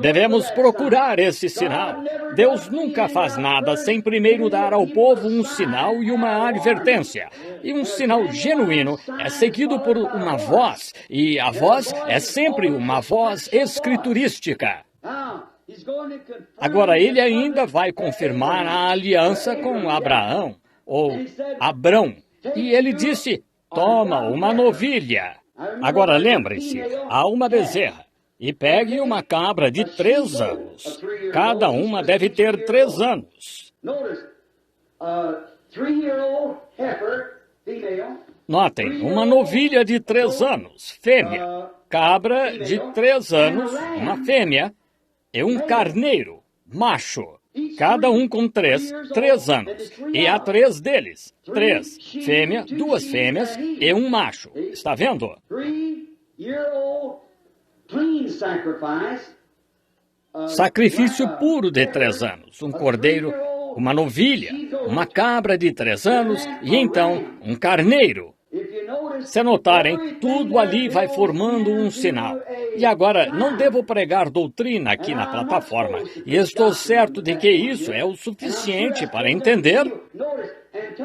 Devemos procurar esse sinal. Deus nunca faz nada sem primeiro dar ao povo um sinal e uma advertência. E um sinal genuíno é seguido por uma voz, e a voz é sempre uma voz escriturística. Agora, ele ainda vai confirmar a aliança com Abraão, ou Abrão. E ele disse, toma uma novilha. Agora, lembre-se, há uma bezerra. E pegue uma cabra de 3 anos. Cada uma deve ter 3 anos. Notem, uma novilha de 3 anos, fêmea. Cabra de 3 anos, uma fêmea. E um carneiro, macho. Cada um com 3 anos. E há 3 deles. 3 fêmea, 2 fêmeas e um macho. Está vendo? Sacrifício puro de 3 anos, um cordeiro, uma novilha, uma cabra de 3 anos e então um carneiro. Se notarem, tudo ali vai formando um sinal. E agora, não devo pregar doutrina aqui na plataforma, e estou certo de que isso é o suficiente para entender.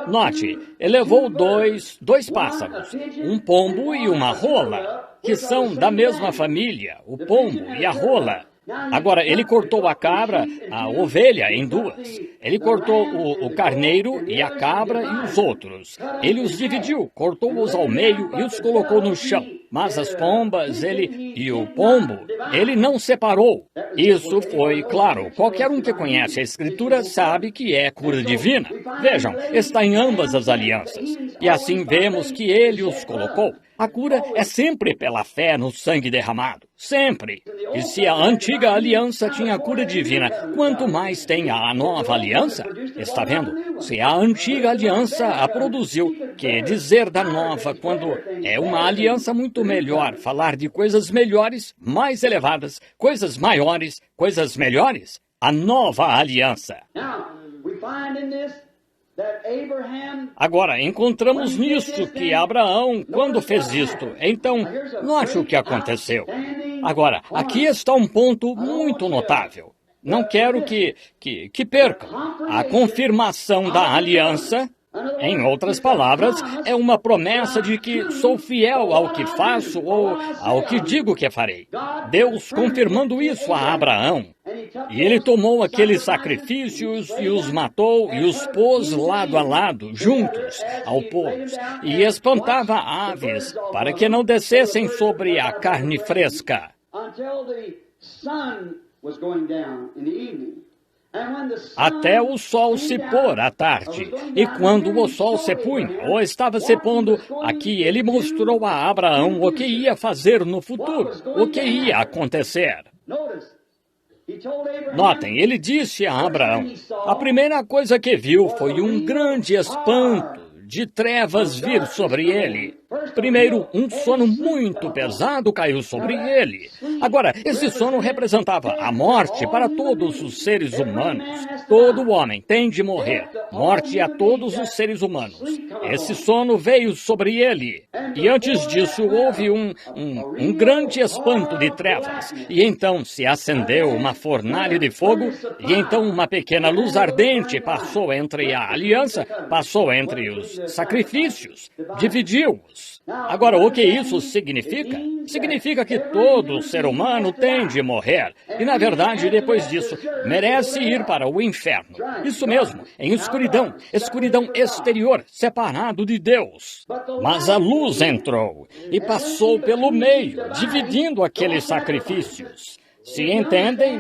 Note, ele levou dois pássaros, um pombo e uma rola, que são da mesma família, o pombo e a rola. Agora, ele cortou a cabra, a ovelha, em duas. Ele cortou o carneiro e a cabra e os outros. Ele os dividiu, cortou-os ao meio e os colocou no chão. Mas as pombas, e o pombo, ele não separou. Isso foi, claro, qualquer um que conhece a Escritura sabe que é cura divina. Vejam, está em ambas as alianças. E assim vemos que ele os colocou. A cura é sempre pela fé no sangue derramado. Sempre. E se a antiga aliança tinha cura divina, quanto mais tem a nova aliança? Está vendo? Se a antiga aliança a produziu, que dizer da nova quando é uma aliança muito melhor, falar de coisas melhores, mais elevadas, coisas maiores, coisas melhores? A nova aliança. Agora, encontramos nisso que Abraão, quando fez isto, então, note o que aconteceu. Agora, aqui está um ponto muito notável. Não quero que percam. A confirmação da aliança, em outras palavras, é uma promessa de que sou fiel ao que faço ou ao que digo que farei. Deus confirmando isso a Abraão. E ele tomou aqueles sacrifícios e os matou e os pôs lado a lado, juntos, ao povo, e espantava aves para que não descessem sobre a carne fresca. Até o sol se pôr à tarde. E quando o sol se punha, ou estava se pondo, aqui ele mostrou a Abraão o que ia fazer no futuro, o que ia acontecer. Notem, ele disse a Abraão, a primeira coisa que viu foi um grande espanto de trevas vir sobre ele. Primeiro, um sono muito pesado caiu sobre ele. Agora, esse sono representava a morte para todos os seres humanos. Todo homem tem de morrer. Morte a todos os seres humanos. Esse sono veio sobre ele. E antes disso, houve um grande espanto de trevas. E então se acendeu uma fornalha de fogo. E então uma pequena luz ardente passou entre a aliança, passou entre os sacrifícios, dividiu-os. Agora, o que isso significa? Significa que todo ser humano tem de morrer. E, na verdade, depois disso, merece ir para o inferno. Isso mesmo, em escuridão, escuridão exterior, separado de Deus. Mas a luz entrou e passou pelo meio, dividindo aqueles sacrifícios. Se entendem,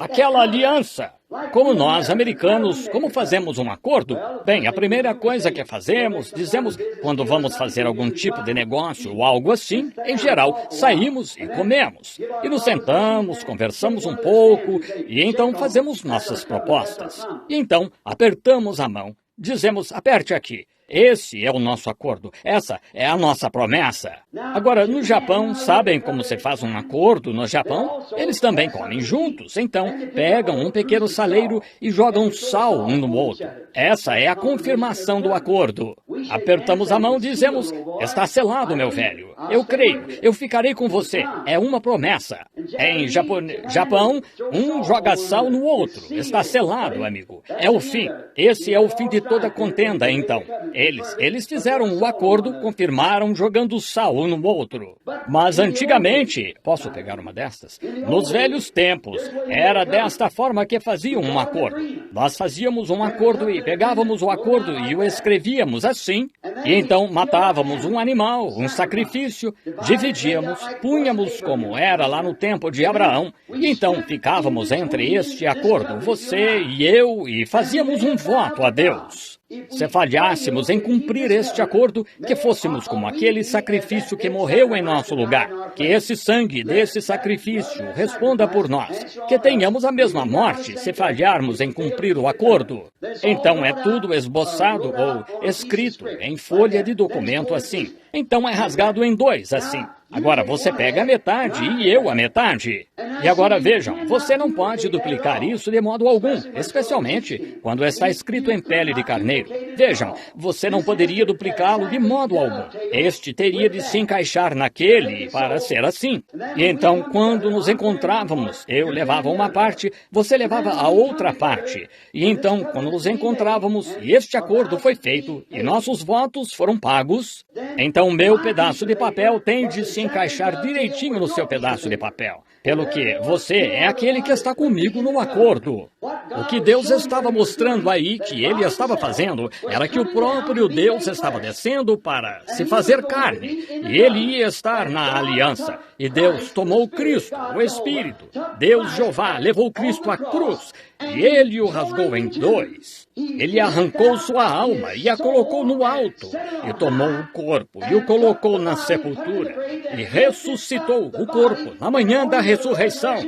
aquela aliança. Como nós, americanos, como fazemos um acordo? Bem, a primeira coisa que fazemos, dizemos, quando vamos fazer algum tipo de negócio ou algo assim, em geral, saímos e comemos. E nos sentamos, conversamos um pouco, e então fazemos nossas propostas. E então, apertamos a mão, dizemos, aperte aqui. Esse é o nosso acordo. Essa é a nossa promessa. Agora, no Japão, sabem como se faz um acordo no Japão? Eles também comem juntos. Então, pegam um pequeno saleiro e jogam sal um no outro. Essa é a confirmação do acordo. Apertamos a mão e dizemos, está selado, meu velho. Eu creio, eu ficarei com você. É uma promessa. Em Japão, um joga sal no outro. Está selado, amigo. É o fim. Esse é o fim de toda contenda, então. Eles fizeram o acordo, confirmaram jogando sal um no outro. Mas antigamente, posso pegar uma destas? Nos velhos tempos, era desta forma que faziam um acordo. Nós fazíamos um acordo e pegávamos o acordo e o escrevíamos assim. E então matávamos um animal, um sacrifício, dividíamos, punhamos como era lá no tempo de Abraão. E então ficávamos entre este acordo, você e eu, e fazíamos um voto a Deus. Se falhássemos em cumprir este acordo, que fôssemos como aquele sacrifício que morreu em nosso lugar, que esse sangue desse sacrifício responda por nós, que tenhamos a mesma morte se falharmos em cumprir o acordo. Então é tudo esboçado ou escrito em folha de documento assim. Então é rasgado em dois assim. Agora você pega a metade e eu a metade. E agora vejam, você não pode duplicar isso de modo algum, especialmente quando está escrito em pele de carneiro. Vejam, você não poderia duplicá-lo de modo algum. Este teria de se encaixar naquele para ser assim. E então, quando nos encontrávamos, eu levava uma parte, você levava a outra parte. E então, quando nos encontrávamos e este acordo foi feito e nossos votos foram pagos, então meu pedaço de papel tem de se encaixar direitinho no seu pedaço de papel. Pelo que você é aquele que está comigo no acordo. O que Deus estava mostrando aí que ele estava fazendo era que o próprio Deus estava descendo para se fazer carne. E ele ia estar na aliança. E Deus tomou Cristo, o Espírito. Deus Jeová levou Cristo à cruz. E ele o rasgou em dois. Ele arrancou sua alma e a colocou no alto. E tomou o corpo e o colocou na sepultura. E ressuscitou o corpo na manhã da ressurreição.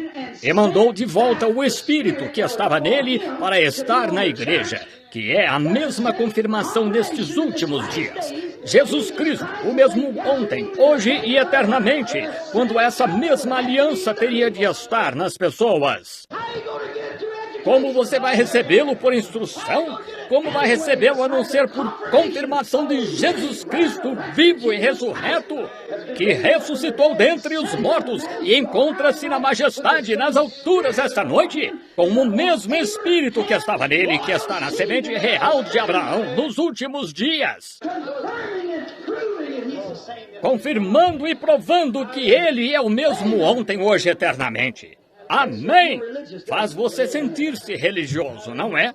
E mandou de volta o Espírito que estava nele para estar na igreja, que é a mesma confirmação nestes últimos dias. Jesus Cristo, o mesmo ontem, hoje e eternamente, quando essa mesma aliança teria de estar nas pessoas. Como você vai recebê-lo por instrução? Como vai recebê-lo a não ser por confirmação de Jesus Cristo vivo e ressurreto, que ressuscitou dentre os mortos e encontra-se na majestade nas alturas esta noite, com o mesmo Espírito que estava nele, que está na semente real de Abraão nos últimos dias, confirmando e provando que ele é o mesmo ontem, hoje e eternamente. Amém! Faz você sentir-se religioso, não é?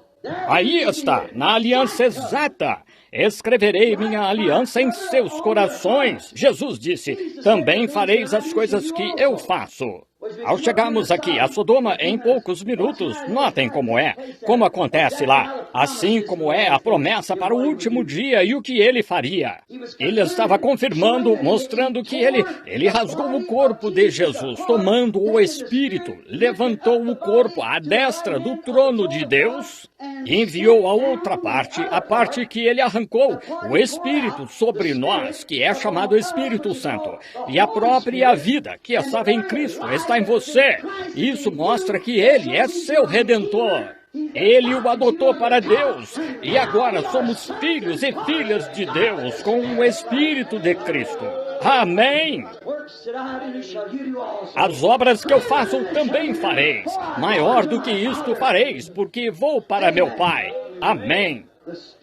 Aí está, na aliança exata. Escreverei minha aliança em seus corações. Jesus disse, também fareis as coisas que eu faço. Ao chegarmos aqui a Sodoma em poucos minutos, notem como acontece lá, assim como é a promessa para o último dia e o que ele faria. Ele estava confirmando, mostrando que ele rasgou o corpo de Jesus, tomando o Espírito, levantou o corpo à destra do trono de Deus e enviou a outra parte, a parte que ele arrancou, o Espírito sobre nós, que é chamado Espírito Santo, e a própria vida que estava em Cristo está em você. Isso mostra que ele é seu Redentor. Ele o adotou para Deus, e agora somos filhos e filhas de Deus com o Espírito de Cristo. Amém! As obras que eu faço também fareis, maior do que isto fareis, porque vou para meu Pai. Amém!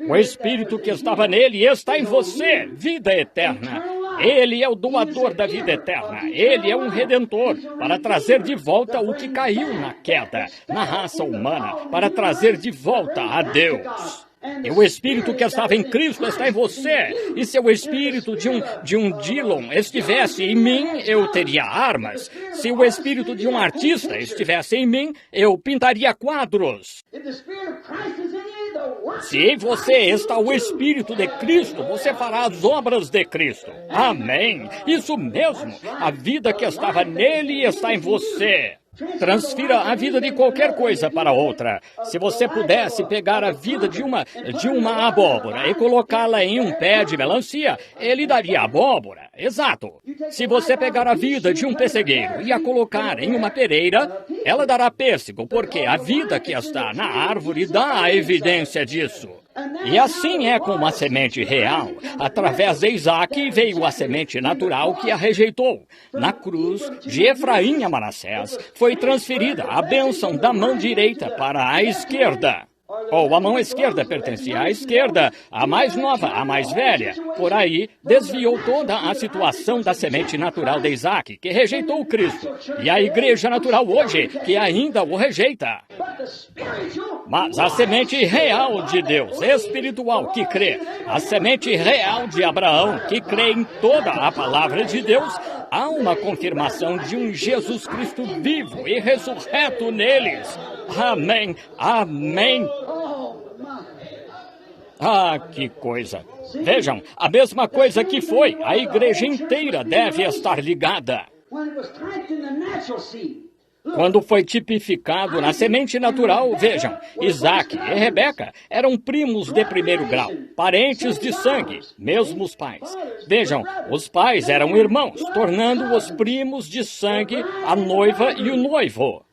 O Espírito que estava nele está em você, vida eterna. Ele é o doador da vida eterna. Ele é um redentor para trazer de volta o que caiu na queda, na raça humana, para trazer de volta a Deus. E o Espírito que estava em Cristo está em você. E se o Espírito de um Dillon estivesse em mim, eu teria armas. Se o Espírito de um artista estivesse em mim, eu pintaria quadros. Se em você está o Espírito de Cristo, você fará as obras de Cristo. Amém. Isso mesmo. A vida que estava nele está em você. Transfira a vida de qualquer coisa para outra. Se você pudesse pegar a vida de uma abóbora e colocá-la em um pé de melancia, ele daria abóbora. Exato. Se você pegar a vida de um pessegueiro e a colocar em uma pereira, ela dará pêssego, porque a vida que está na árvore dá a evidência disso. E assim é com a semente real. Através de Isaac veio a semente natural que a rejeitou. Na cruz de Efraim a Manassés foi transferida a bênção da mão direita para a esquerda. Ou a mão esquerda pertencia à esquerda, a mais nova, a mais velha. Por aí, desviou toda a situação da semente natural de Isaac, que rejeitou Cristo. E a igreja natural hoje, que ainda o rejeita. Mas a semente real de Deus, espiritual, que crê, a semente real de Abraão, que crê em toda a palavra de Deus, há uma confirmação de um Jesus Cristo vivo e ressurreto neles. Amém, amém. Ah, que coisa. Vejam, a mesma coisa que foi, a igreja inteira deve estar ligada. Quando foi tipificado na semente natural, vejam, Isaac e Rebeca eram primos de primeiro grau, parentes de sangue, mesmos pais. Vejam, os pais eram irmãos, tornando-os primos de sangue, a noiva e o noivo.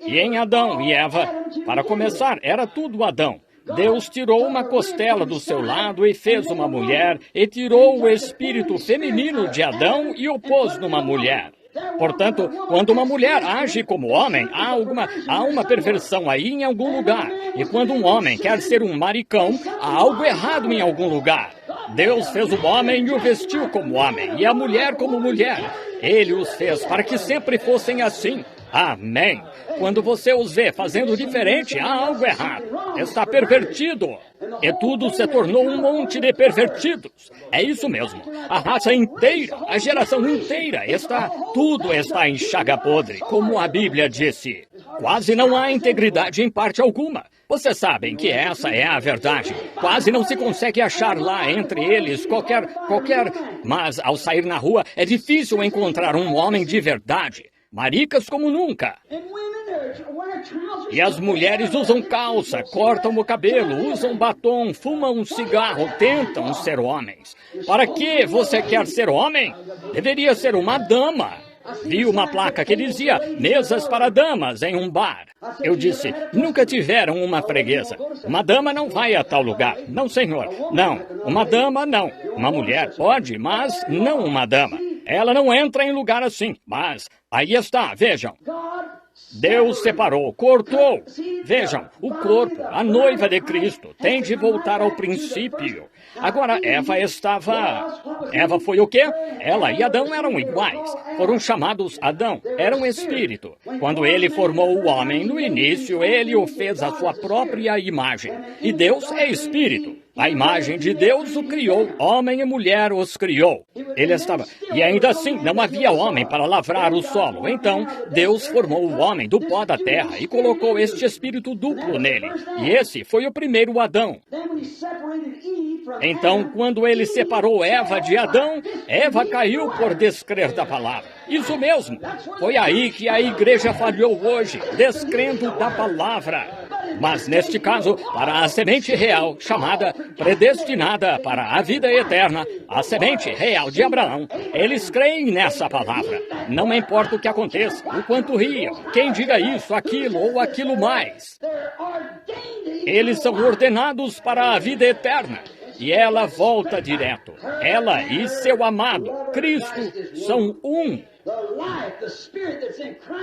E em Adão e Eva, para começar, era tudo Adão. Deus tirou uma costela do seu lado e fez uma mulher, e tirou o espírito feminino de Adão e o pôs numa mulher. Portanto, quando uma mulher age como homem, há uma perversão aí em algum lugar. E quando um homem quer ser um maricão, há algo errado em algum lugar. Deus fez o homem e o vestiu como homem, e a mulher como mulher. Ele os fez para que sempre fossem assim. Amém. Quando você os vê fazendo diferente, há algo errado. Está pervertido. E tudo se tornou um monte de pervertidos. É isso mesmo. A raça inteira, a geração inteira, tudo está em chaga podre, como a Bíblia disse. Quase não há integridade em parte alguma. Vocês sabem que essa é a verdade. Quase não se consegue achar lá entre eles qualquer... Mas ao sair na rua, é difícil encontrar um homem de verdade. Maricas como nunca. E as mulheres usam calça, cortam o cabelo, usam batom, fumam um cigarro, tentam ser homens. Para que você quer ser homem? Deveria ser uma dama. Vi uma placa que dizia, mesas para damas em um bar. Eu disse, nunca tiveram uma freguesa. Uma dama não vai a tal lugar. Não, senhor. Não, uma dama não. Uma mulher pode, mas não uma dama. Ela não entra em lugar assim, mas aí está, vejam. Deus separou, cortou. Vejam, o corpo, a noiva de Cristo, tem de voltar ao princípio. Agora, Eva foi o quê? Ela e Adão eram iguais. Foram chamados Adão, eram espírito. Quando ele formou o homem no início, ele o fez à sua própria imagem. E Deus é espírito. A imagem de Deus o criou, homem e mulher os criou. E ainda assim não havia homem para lavrar o solo. Então, Deus formou o homem do pó da terra e colocou este espírito duplo nele. E esse foi o primeiro Adão. Então, quando ele separou Eva de Adão, Eva caiu por descrer da palavra. Isso mesmo. Foi aí que a igreja falhou hoje, descrendo da palavra. Mas, neste caso, para a semente real, chamada, predestinada para a vida eterna, a semente real de Abraão, eles creem nessa palavra. Não importa o que aconteça, o quanto riam, quem diga isso, aquilo ou aquilo mais. Eles são ordenados para a vida eterna. E ela volta direto. Ela e seu amado, Cristo, são um.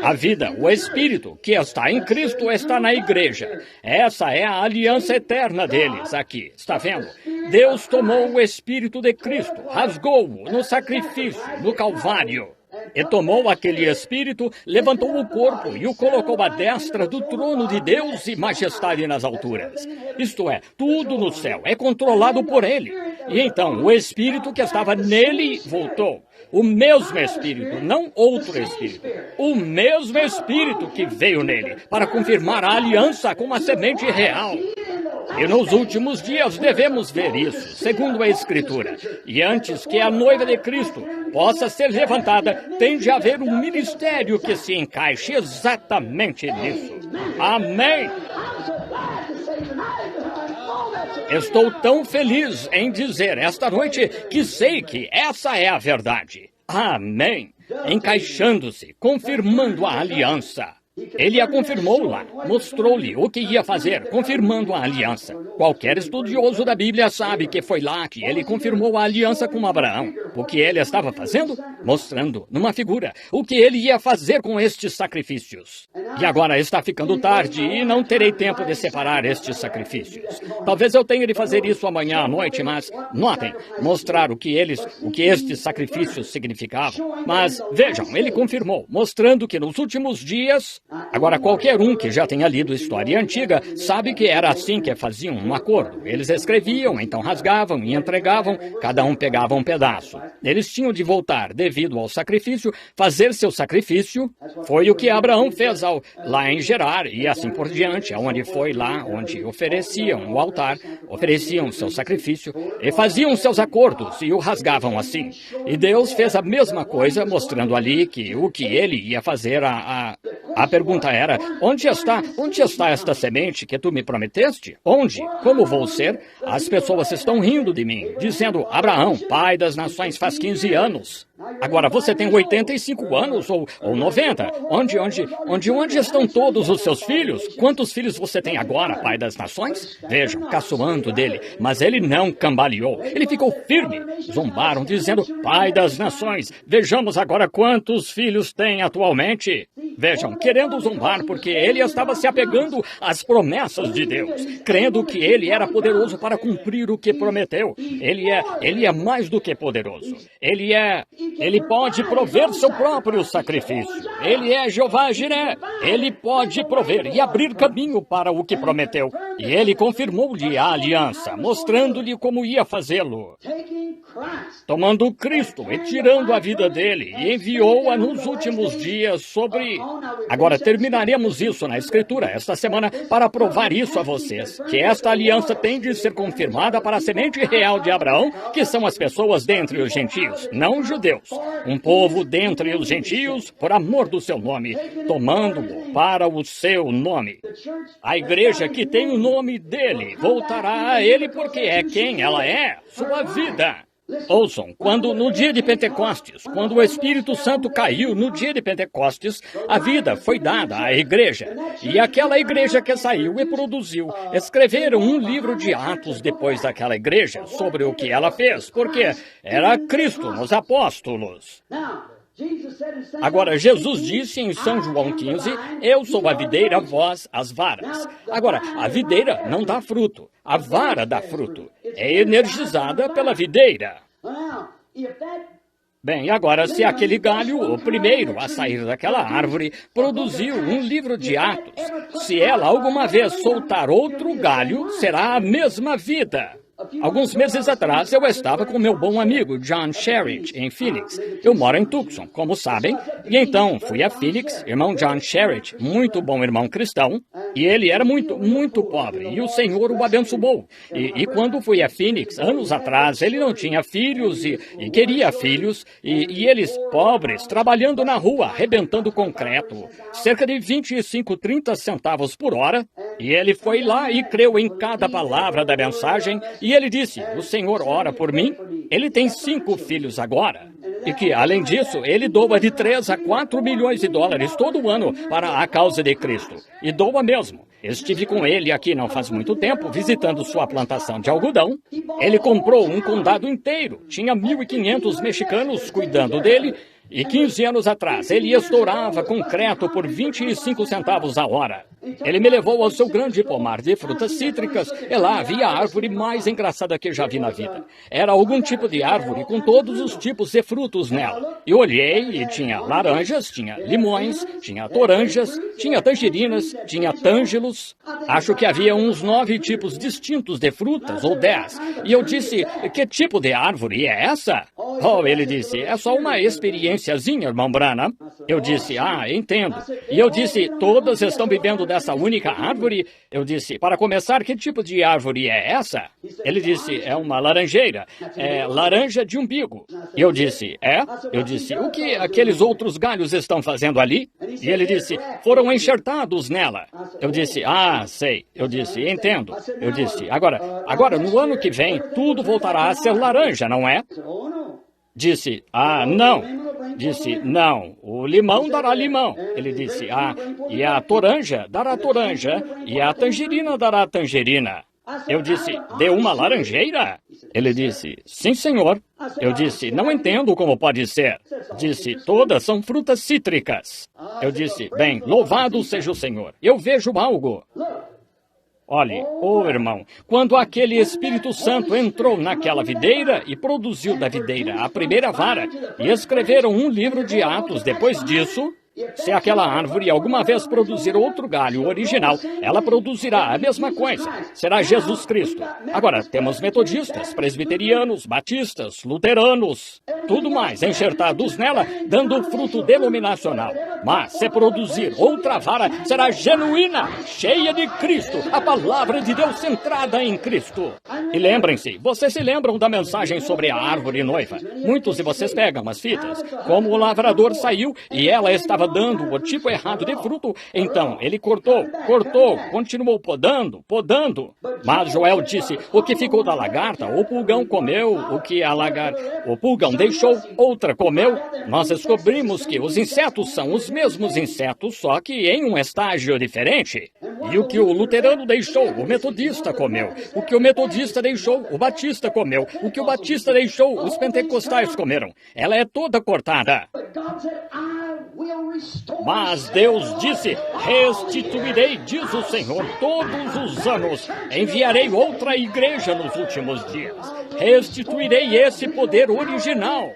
A vida, o Espírito que está em Cristo está na igreja. Essa é a aliança eterna deles aqui. Está vendo? Deus tomou o Espírito de Cristo, rasgou-o no sacrifício, no Calvário. E tomou aquele Espírito, levantou o corpo e o colocou à destra do trono de Deus e majestade nas alturas. Isto é, tudo no céu é controlado por ele. E então o Espírito que estava nele voltou. O mesmo Espírito, não outro Espírito. O mesmo Espírito que veio nele para confirmar a aliança com a semente real. E nos últimos dias devemos ver isso, segundo a Escritura. E antes que a noiva de Cristo possa ser levantada, tem de haver um ministério que se encaixe exatamente nisso. Amém! Estou tão feliz em dizer esta noite que sei que essa é a verdade. Amém! Encaixando-se, confirmando a aliança. Ele a confirmou lá, mostrou-lhe o que ia fazer, confirmando a aliança. Qualquer estudioso da Bíblia sabe que foi lá que ele confirmou a aliança com Abraão. O que ele estava fazendo? Mostrando, numa figura, o que ele ia fazer com estes sacrifícios. E agora está ficando tarde e não terei tempo de separar estes sacrifícios. Talvez eu tenha de fazer isso amanhã à noite, mas, notem, mostrar o que estes sacrifícios significavam. Mas, vejam, ele confirmou, mostrando que nos últimos dias Agora, qualquer um que já tenha lido história antiga sabe que era assim que faziam um acordo. Eles escreviam, então rasgavam e entregavam, cada um pegava um pedaço. Eles tinham de voltar devido ao sacrifício, fazer seu sacrifício. Foi o que Abraão fez lá em Gerar e assim por diante, onde foi lá onde ofereciam o altar, ofereciam seu sacrifício e faziam seus acordos e o rasgavam assim. E Deus fez a mesma coisa, mostrando ali que o que ele ia fazer. A pergunta era, onde está esta semente que tu me prometeste? Onde? Como vou ser? As pessoas estão rindo de mim, dizendo, Abraão, pai das nações, faz 15 anos. Agora você tem 85 anos ou 90. Onde estão todos os seus filhos? Quantos filhos você tem agora, pai das nações? Vejam, caçoando dele, mas ele não cambaleou. Ele ficou firme. Zombaram, dizendo, pai das nações, vejamos agora quantos filhos tem atualmente. Vejam, querendo zombar porque ele estava se apegando às promessas de Deus, crendo que ele era poderoso para cumprir o que prometeu. Ele é mais do que poderoso. Ele pode prover seu próprio sacrifício. Ele é Jeová Jiré. Ele pode prover e abrir caminho para o que prometeu. E ele confirmou-lhe a aliança, mostrando-lhe como ia fazê-lo. Tomando Cristo e tirando a vida dele, e enviou-a nos últimos dias sobre... Agora, terminaremos isso na Escritura esta semana para provar isso a vocês, que esta aliança tem de ser confirmada para a semente real de Abraão, que são as pessoas dentre os gentios, não os judeus. Um povo dentre os gentios, por amor do seu nome, tomando-o para o seu nome. A igreja que tem o nome dele voltará a ele porque é quem ela é, sua vida. Ouçam, quando no dia de Pentecostes, quando o Espírito Santo caiu no dia de Pentecostes, a vida foi dada à igreja. E aquela igreja que saiu e produziu, escreveram um livro de Atos depois daquela igreja sobre o que ela fez, porque era Cristo nos apóstolos. Agora, Jesus disse em São João 15, eu sou a videira, vós as varas. Agora, a videira não dá fruto, a vara dá fruto. É energizada pela videira. Bem, agora, se aquele galho, o primeiro a sair daquela árvore, produziu um livro de Atos, se ela alguma vez soltar outro galho, será a mesma vida. Alguns meses atrás, eu estava com meu bom amigo John Sherritt, em Phoenix. Eu moro em Tucson, como sabem, e então fui a Phoenix, irmão John Sherritt, muito bom irmão cristão, e ele era muito pobre, e o Senhor o abençoou. E quando fui a Phoenix, anos atrás, ele não tinha filhos e queria filhos, e eles, pobres, trabalhando na rua, arrebentando concreto, cerca de 25, 30 centavos por hora, e ele foi lá e creu em cada palavra da mensagem, e ele disse, o Senhor ora por mim. Ele tem 5 filhos agora. E que, além disso, ele doa de 3 a 4 milhões de dólares todo ano para a causa de Cristo. E doa mesmo. Estive com ele aqui não faz muito tempo, visitando sua plantação de algodão. Ele comprou um condado inteiro. Tinha 1.500 mexicanos cuidando dele. E 15 anos atrás, ele estourava concreto por 25 centavos a hora. Ele me levou ao seu grande pomar de frutas cítricas, e lá havia a árvore mais engraçada que já vi na vida. Era algum tipo de árvore com todos os tipos de frutos nela. E olhei e tinha laranjas, tinha limões, tinha toranjas, tinha tangerinas, tinha tângelos. Acho que havia uns 9 tipos distintos de frutas, ou 10. E eu disse, que tipo de árvore é essa? Oh, ele disse, é só uma experiênciazinha, irmão Branham. Eu disse, entendo. E eu disse, todas estão bebendo dessa única árvore? Eu disse, para começar, que tipo de árvore é essa? Ele disse, é uma laranjeira. É laranja de umbigo. E eu disse, é? Eu disse, o que aqueles outros galhos estão fazendo ali? E ele disse, foram enxertados nela. Eu disse, sei. Eu disse, entendo. Eu disse, agora, no ano que vem, tudo voltará a ser laranja, não é? Disse, não. Disse, não, o limão dará limão. Ele disse, e a toranja dará toranja, e a tangerina dará tangerina. Eu disse, de uma laranjeira? Ele disse, sim, senhor. Eu disse, não entendo como pode ser. Disse, todas são frutas cítricas. Eu disse, bem, louvado seja o Senhor. Eu vejo algo. Olhe, irmão, quando aquele Espírito Santo entrou naquela videira e produziu da videira a primeira vara, e escreveram um livro de Atos depois disso, Se aquela árvore alguma vez produzir outro galho original, ela produzirá a mesma coisa. Será Jesus Cristo. Agora, temos metodistas, presbiterianos, batistas, luteranos, tudo mais enxertados nela, dando fruto denominacional. Mas, se produzir outra vara, será genuína, cheia de Cristo, a palavra de Deus centrada em Cristo. E lembrem-se, vocês se lembram da mensagem sobre a árvore noiva? Muitos de vocês pegam as fitas. Como o lavrador saiu e ela estava dando o tipo errado de fruto, então ele cortou, continuou podando. Mas Joel disse, o que ficou da lagarta, o pulgão comeu, o pulgão deixou, outra comeu. Nós descobrimos que os insetos são os mesmos insetos, só que em um estágio diferente. E o que o luterano deixou, o metodista comeu. O que o metodista deixou, o batista comeu. O que o batista deixou, os pentecostais comeram. Ela é toda cortada. Mas Deus disse, restituirei, diz o Senhor, todos os anos. Enviarei outra igreja nos últimos dias. Restituirei esse poder original.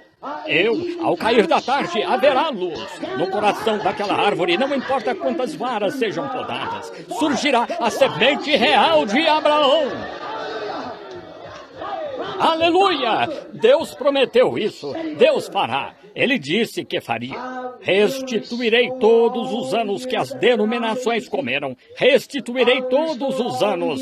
Ao cair da tarde, haverá luz. No coração daquela árvore, não importa quantas varas sejam podadas, surgirá a semente real de Abraão. Aleluia! Deus prometeu isso. Deus fará. Ele disse que faria. Restituirei todos os anos que as denominações comeram. Restituirei todos os anos.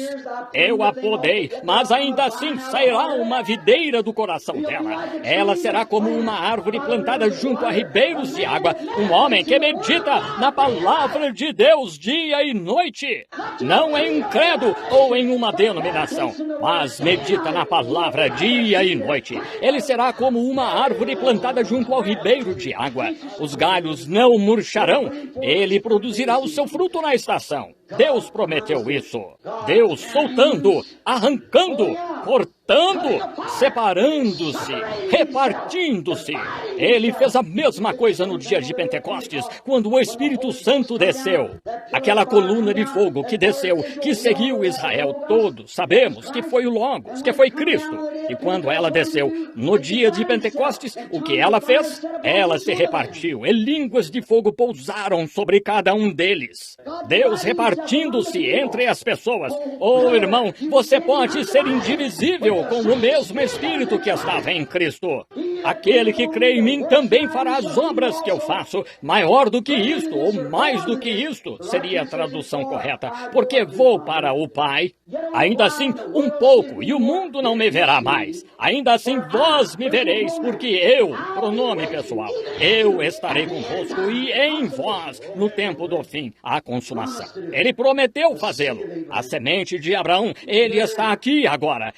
Eu a podei, mas ainda assim sairá uma videira do coração dela. Ela será como uma árvore plantada junto a ribeiros de água. Um homem que medita na palavra de Deus dia e noite. Não em um credo ou em uma denominação, mas medita na palavra dia e noite. Ele será como uma árvore plantada junto ao ribeiro de água. Os galhos não murcharão. Ele produzirá o seu fruto na estação. Deus prometeu isso. Deus soltando, arrancando, cortando, separando-se, repartindo-se. Ele fez a mesma coisa no dia de Pentecostes, quando o Espírito Santo desceu. Aquela coluna de fogo que desceu, que seguiu Israel todo. Sabemos que foi o Logos, que foi Cristo. E quando ela desceu, no dia de Pentecostes, o que ela fez? Ela se repartiu, e línguas de fogo pousaram sobre cada um deles. Deus repartindo-se entre as pessoas. Oh, irmão, você pode ser indivisível com o mesmo Espírito que estava em Cristo. Aquele que crê em mim também fará as obras que eu faço. Maior do que isto, ou mais do que isto, seria a tradução correta. Porque vou para o Pai. Ainda assim, um pouco, e o mundo não me verá mais. Ainda assim, vós me vereis, porque eu, pronome pessoal, eu estarei convosco e em vós, no tempo do fim, a consumação. Ele prometeu fazê-lo. A semente de Abraão, ele está aqui agora.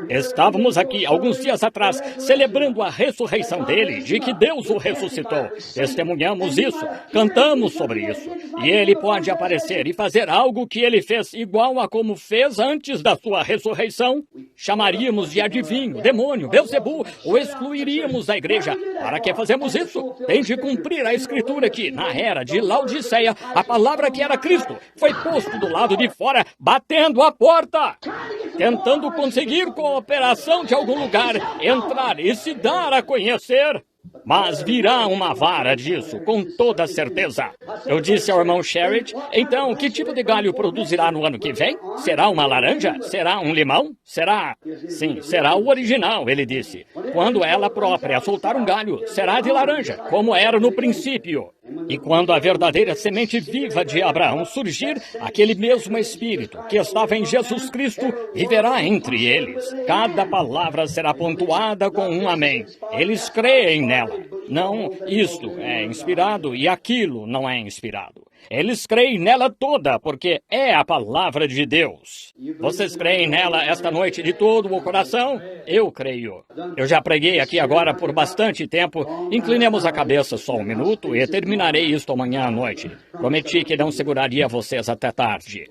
Estávamos aqui, alguns dias atrás, celebrando a ressurreição dele, de que Deus o ressuscitou. Testemunhamos isso, cantamos sobre isso. E ele pode aparecer e fazer algo que ele fez igual a como fez antes da sua ressurreição. Chamaríamos de adivinho, demônio, Beelzebu, o excluiríamos da igreja. Para que fazemos isso? Tem de cumprir a escritura que, na era de Laodiceia, a palavra que era Cristo foi posto do lado de fora, batendo a porta, tentando conseguir cooperação de algum lugar, entrar e se dar a conhecer. Mas virá uma vara disso, com toda certeza. Eu disse ao irmão Sherrod, então, que tipo de galho produzirá no ano que vem? Será uma laranja? Será um limão? Será? Sim, será o original, ele disse. Quando ela própria soltar um galho, será de laranja, como era no princípio. E quando a verdadeira semente viva de Abraão surgir, aquele mesmo Espírito que estava em Jesus Cristo viverá entre eles. Cada palavra será pontuada com um amém. Eles creem nela. Não, isto é inspirado e aquilo não é inspirado. Eles creem nela toda, porque é a palavra de Deus. Vocês creem nela esta noite de todo o coração? Eu creio. Eu já preguei aqui agora por bastante tempo. Inclinemos a cabeça só um minuto e terminarei isto amanhã à noite. Prometi que não seguraria vocês até tarde.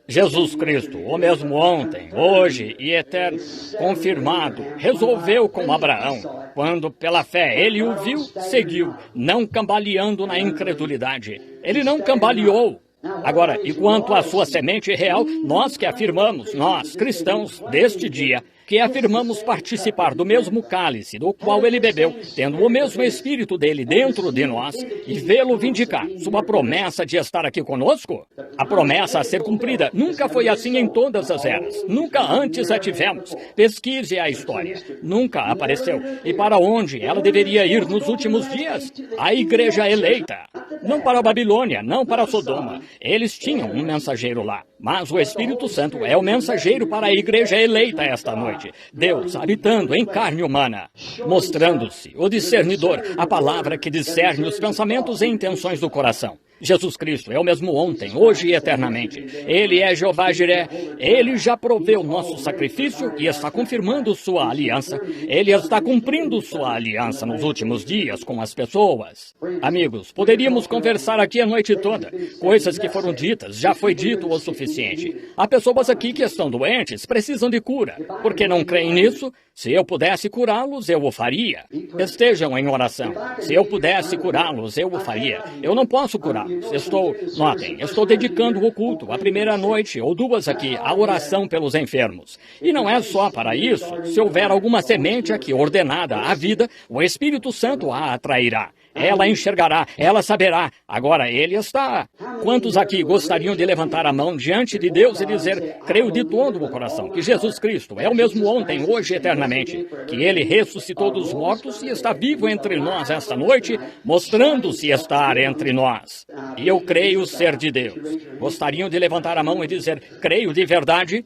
Jesus Cristo, o mesmo ontem, hoje e eterno, confirmado, resolveu com Abraão. Quando, pela fé, ele o viu, seguiu, não cambaleando na incredulidade. Ele não cambaleou. Agora, e quanto à sua semente real, nós que afirmamos, nós, cristãos, deste dia, que afirmamos participar do mesmo cálice do qual ele bebeu, tendo o mesmo Espírito dele dentro de nós, e vê-lo vindicar sua promessa de estar aqui conosco? A promessa a ser cumprida nunca foi assim em todas as eras. Nunca antes a tivemos. Pesquise a história. Nunca apareceu. E para onde ela deveria ir nos últimos dias? A igreja eleita. Não para a Babilônia, não para Sodoma. Eles tinham um mensageiro lá. Mas o Espírito Santo é o mensageiro para a igreja eleita esta noite. Deus habitando em carne humana, mostrando-se o discernidor, a palavra que discerne os pensamentos e intenções do coração. Jesus Cristo é o mesmo ontem, hoje e eternamente. Ele é Jeová Jiré. Ele já proveu nosso sacrifício e está confirmando sua aliança. Ele está cumprindo sua aliança nos últimos dias com as pessoas. Amigos, poderíamos conversar aqui a noite toda. Coisas que foram ditas, já foi dito o suficiente. Há pessoas aqui que estão doentes, precisam de cura. Por que não creem nisso? Se eu pudesse curá-los, eu o faria. Estejam em oração. Se eu pudesse curá-los, eu o faria. Eu não posso curá-los. Estou dedicando o culto, a primeira noite ou duas aqui, à oração pelos enfermos. E não é só para isso. Se houver alguma semente aqui ordenada à vida, o Espírito Santo a atrairá. Ela enxergará, ela saberá. Agora ele está. Quantos aqui gostariam de levantar a mão diante de Deus e dizer, creio de todo o coração, que Jesus Cristo é o mesmo ontem, hoje e eternamente, que ele ressuscitou dos mortos e está vivo entre nós esta noite, mostrando-se estar entre nós. E eu creio ser de Deus. Gostariam de levantar a mão e dizer, creio de verdade?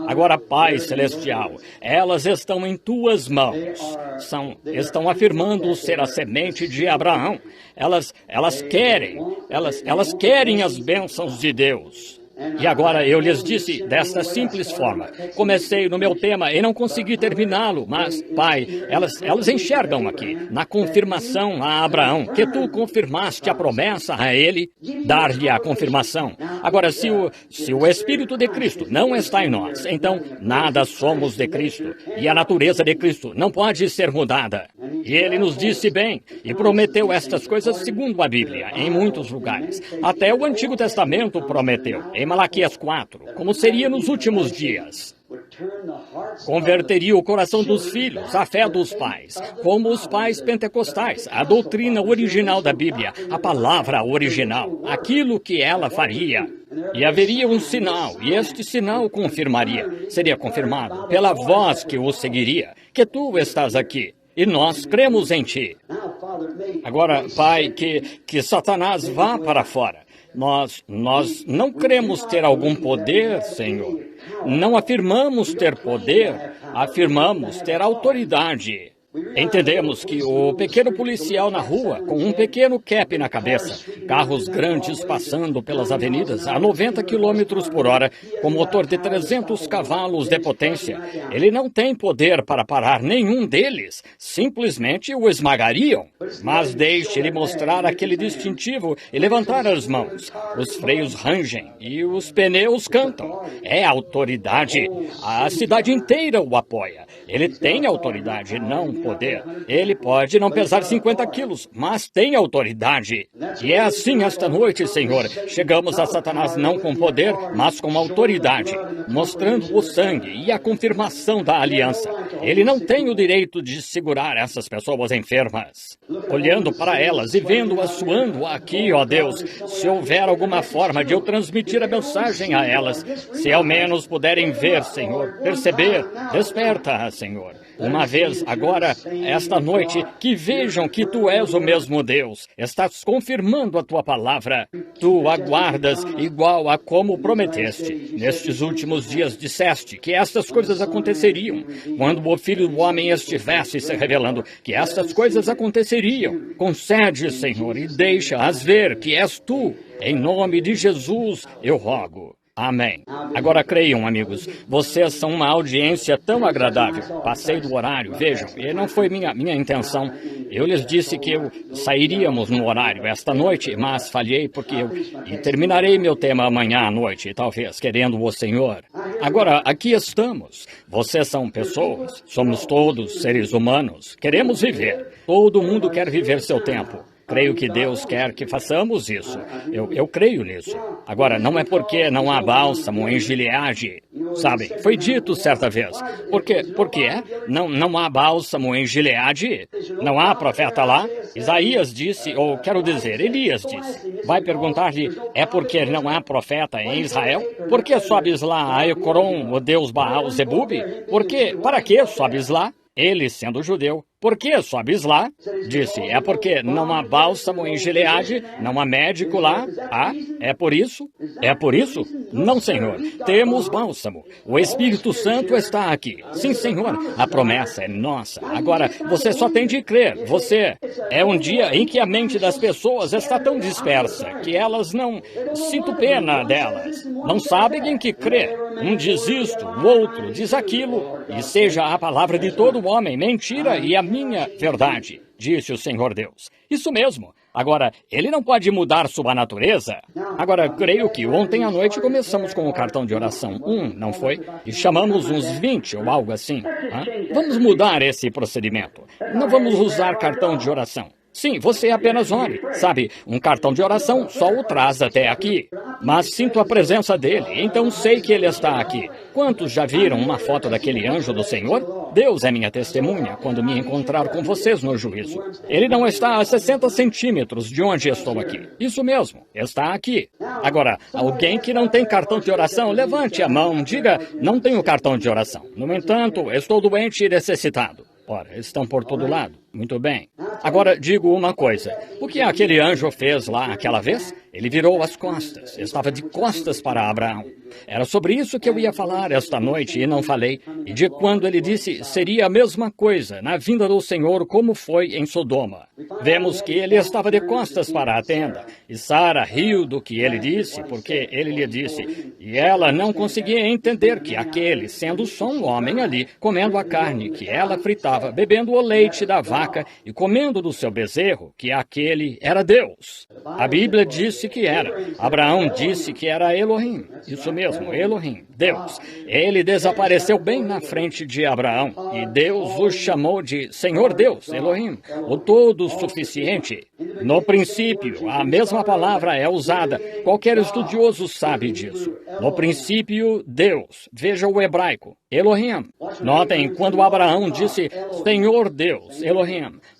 Agora, Pai Celestial, elas estão em tuas mãos. Estão afirmando ser a semente de Abraão. Elas querem as bênçãos de Deus. E agora eu lhes disse desta simples forma. Comecei no meu tema e não consegui terminá-lo, mas, Pai, elas enxergam aqui, na confirmação a Abraão, que tu confirmaste a promessa a ele, dar-lhe a confirmação. Agora, se o Espírito de Cristo não está em nós, então nada somos de Cristo, e a natureza de Cristo não pode ser mudada. E ele nos disse bem, e prometeu estas coisas segundo a Bíblia, em muitos lugares. Até o Antigo Testamento prometeu, em Malaquias 4, como seria nos últimos dias. Converteria o coração dos filhos, a fé dos pais, como os pais pentecostais, a doutrina original da Bíblia, a palavra original, aquilo que ela faria. E haveria um sinal, e este sinal confirmaria, seria confirmado pela voz que o seguiria, que tu estás aqui. E nós cremos em ti. Agora, Pai, que Satanás vá para fora. Nós não cremos ter algum poder, Senhor. Não afirmamos ter poder, afirmamos ter autoridade. Entendemos que o pequeno policial na rua, com um pequeno cap na cabeça, carros grandes passando pelas avenidas a 90 km por hora, com motor de 300 cavalos de potência, ele não tem poder para parar nenhum deles, simplesmente o esmagariam. Mas deixe-lhe mostrar aquele distintivo e levantar as mãos. Os freios rangem e os pneus cantam. É autoridade. A cidade inteira o apoia. Ele tem autoridade, não poder. Ele pode não pesar 50 quilos, mas tem autoridade. E é assim esta noite, Senhor. Chegamos a Satanás não com poder, mas com autoridade, mostrando o sangue e a confirmação da aliança. Ele não tem o direito de segurar essas pessoas enfermas. Olhando para elas e vendo-as suando aqui, ó Deus, se houver alguma forma de eu transmitir a mensagem a elas, se ao menos puderem ver, Senhor, perceber, desperta, Senhor. Uma vez, agora, esta noite, que vejam que Tu és o mesmo Deus. Estás confirmando a Tua palavra. Tu aguardas igual a como prometeste. Nestes últimos dias disseste que estas coisas aconteceriam. Quando o Filho do Homem estivesse se revelando, que estas coisas aconteceriam. Concede, Senhor, e deixa-as ver que és Tu. Em nome de Jesus, eu rogo. Amém. Agora creiam, amigos, vocês são uma audiência tão agradável. Passei do horário, vejam, e não foi minha intenção. Eu lhes disse que sairíamos no horário esta noite, mas falhei porque e terminarei meu tema amanhã à noite, talvez, querendo o Senhor. Agora, aqui estamos. Vocês são pessoas, somos todos seres humanos. Queremos viver. Todo mundo quer viver seu tempo. Creio que Deus quer que façamos isso. Eu creio nisso. Agora, não é porque não há bálsamo em Gileade. Sabe, foi dito certa vez. Por que é? Não há bálsamo em Gileade? Não há profeta lá? Isaías disse, ou quero dizer, Elias disse. Vai perguntar-lhe, é porque não há profeta em Israel? Por que sobes lá a Ecrom, o deus Baal-Zebub? Para que sobes lá? Ele, sendo judeu, por que sobes lá? Disse, é porque não há bálsamo em Gileade, não há médico lá. Ah, é por isso? É por isso? Não, Senhor. Temos bálsamo. O Espírito Santo está aqui. Sim, Senhor. A promessa é nossa. Agora, você só tem de crer. É um dia em que a mente das pessoas está tão dispersa que elas não... Sinto pena delas. Não sabem em que crer. Um diz isto, o outro diz aquilo. E seja a palavra de todo homem mentira e a minha verdade, disse o Senhor Deus. Isso mesmo. Agora, ele não pode mudar sua natureza. Agora, creio que ontem à noite começamos com o cartão de oração 1, não foi? E chamamos uns 20 ou algo assim. Vamos mudar esse procedimento. Não vamos usar cartão de oração. Sim, você apenas ore. Sabe, um cartão de oração só o traz até aqui. Mas sinto a presença dele, então sei que ele está aqui. Quantos já viram uma foto daquele anjo do Senhor? Deus é minha testemunha quando me encontrar com vocês no juízo. Ele não está a 60 centímetros de onde estou aqui. Isso mesmo, está aqui. Agora, alguém que não tem cartão de oração, levante a mão, diga, não tenho cartão de oração. No entanto, estou doente e necessitado. Ora, estão por todo lado. Muito bem. Agora, digo uma coisa. O que aquele anjo fez lá aquela vez? Ele virou as costas. Estava de costas para Abraão. Era sobre isso que eu ia falar esta noite e não falei. E de quando ele disse seria a mesma coisa na vinda do Senhor como foi em Sodoma. Vemos que ele estava de costas para a tenda. E Sara riu do que ele disse, porque ele lhe disse. E ela não conseguia entender que aquele, sendo só um homem ali, comendo a carne que ela fritava, bebendo o leite da vaca, e comendo do seu bezerro, que aquele era Deus. A Bíblia disse que era. Abraão disse que era Elohim. Isso mesmo, Elohim, Deus. Ele desapareceu bem na frente de Abraão, e Deus o chamou de Senhor Deus, Elohim, o todo-suficiente. No princípio, a mesma palavra é usada. Qualquer estudioso sabe disso. No princípio, Deus. Veja o hebraico. Elohim. Notem, quando Abraão disse Senhor Deus, Elohim,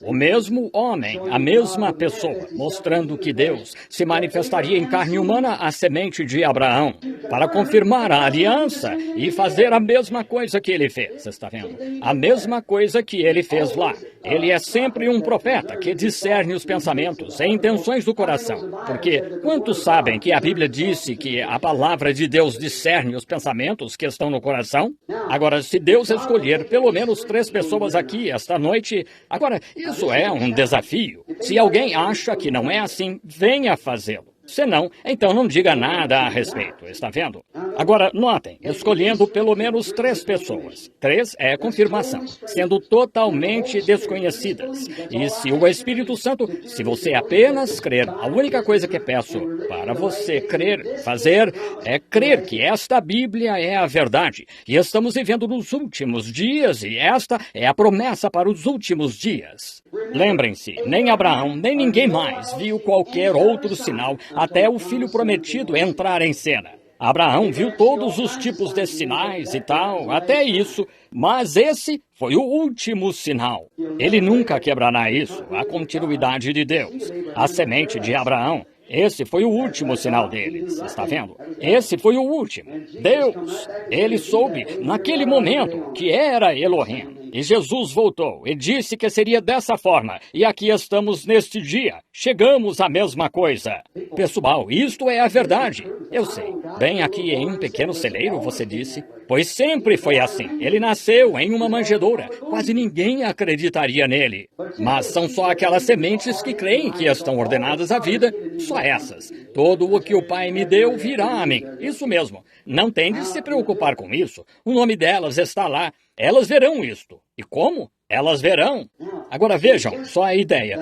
o mesmo homem, a mesma pessoa, mostrando que Deus se manifestaria em carne humana à semente de Abraão, para confirmar a aliança e fazer a mesma coisa que ele fez, está vendo? A mesma coisa que ele fez lá. Ele é sempre um profeta que discerne os pensamentos e intenções do coração, porque quantos sabem que a Bíblia disse que a palavra de Deus discerne os pensamentos que estão no coração? Agora, se Deus escolher pelo menos 3 pessoas aqui esta noite, agora, isso é um desafio. Se alguém acha que não é assim, venha fazê-lo. Se não, então não diga nada a respeito, está vendo? Agora, notem, escolhendo pelo menos 3 pessoas. 3 é confirmação, sendo totalmente desconhecidas. E se o Espírito Santo, se você apenas crer, a única coisa que peço para você crer, fazer, é crer que esta Bíblia é a verdade. E estamos vivendo nos últimos dias, e esta é a promessa para os últimos dias. Lembrem-se, nem Abraão, nem ninguém mais viu qualquer outro sinal até o filho prometido entrar em cena. Abraão viu todos os tipos de sinais e tal, até isso, mas esse foi o último sinal. Ele nunca quebrará isso, a continuidade de Deus. A semente de Abraão, esse foi o último sinal deles, está vendo? Esse foi o último. Deus, ele soube naquele momento que era Elohim. E Jesus voltou e disse que seria dessa forma. E aqui estamos neste dia. Chegamos à mesma coisa. Pessoal, isto é a verdade. Eu sei. Bem aqui em um pequeno celeiro, você disse. Pois sempre foi assim. Ele nasceu em uma manjedoura. Quase ninguém acreditaria nele. Mas são só aquelas sementes que creem que estão ordenadas à vida. Só essas. Todo o que o Pai me deu virá a mim. Isso mesmo. Não tem de se preocupar com isso. O nome delas está lá. Elas verão isto. E como? Elas verão. Agora vejam, só a ideia.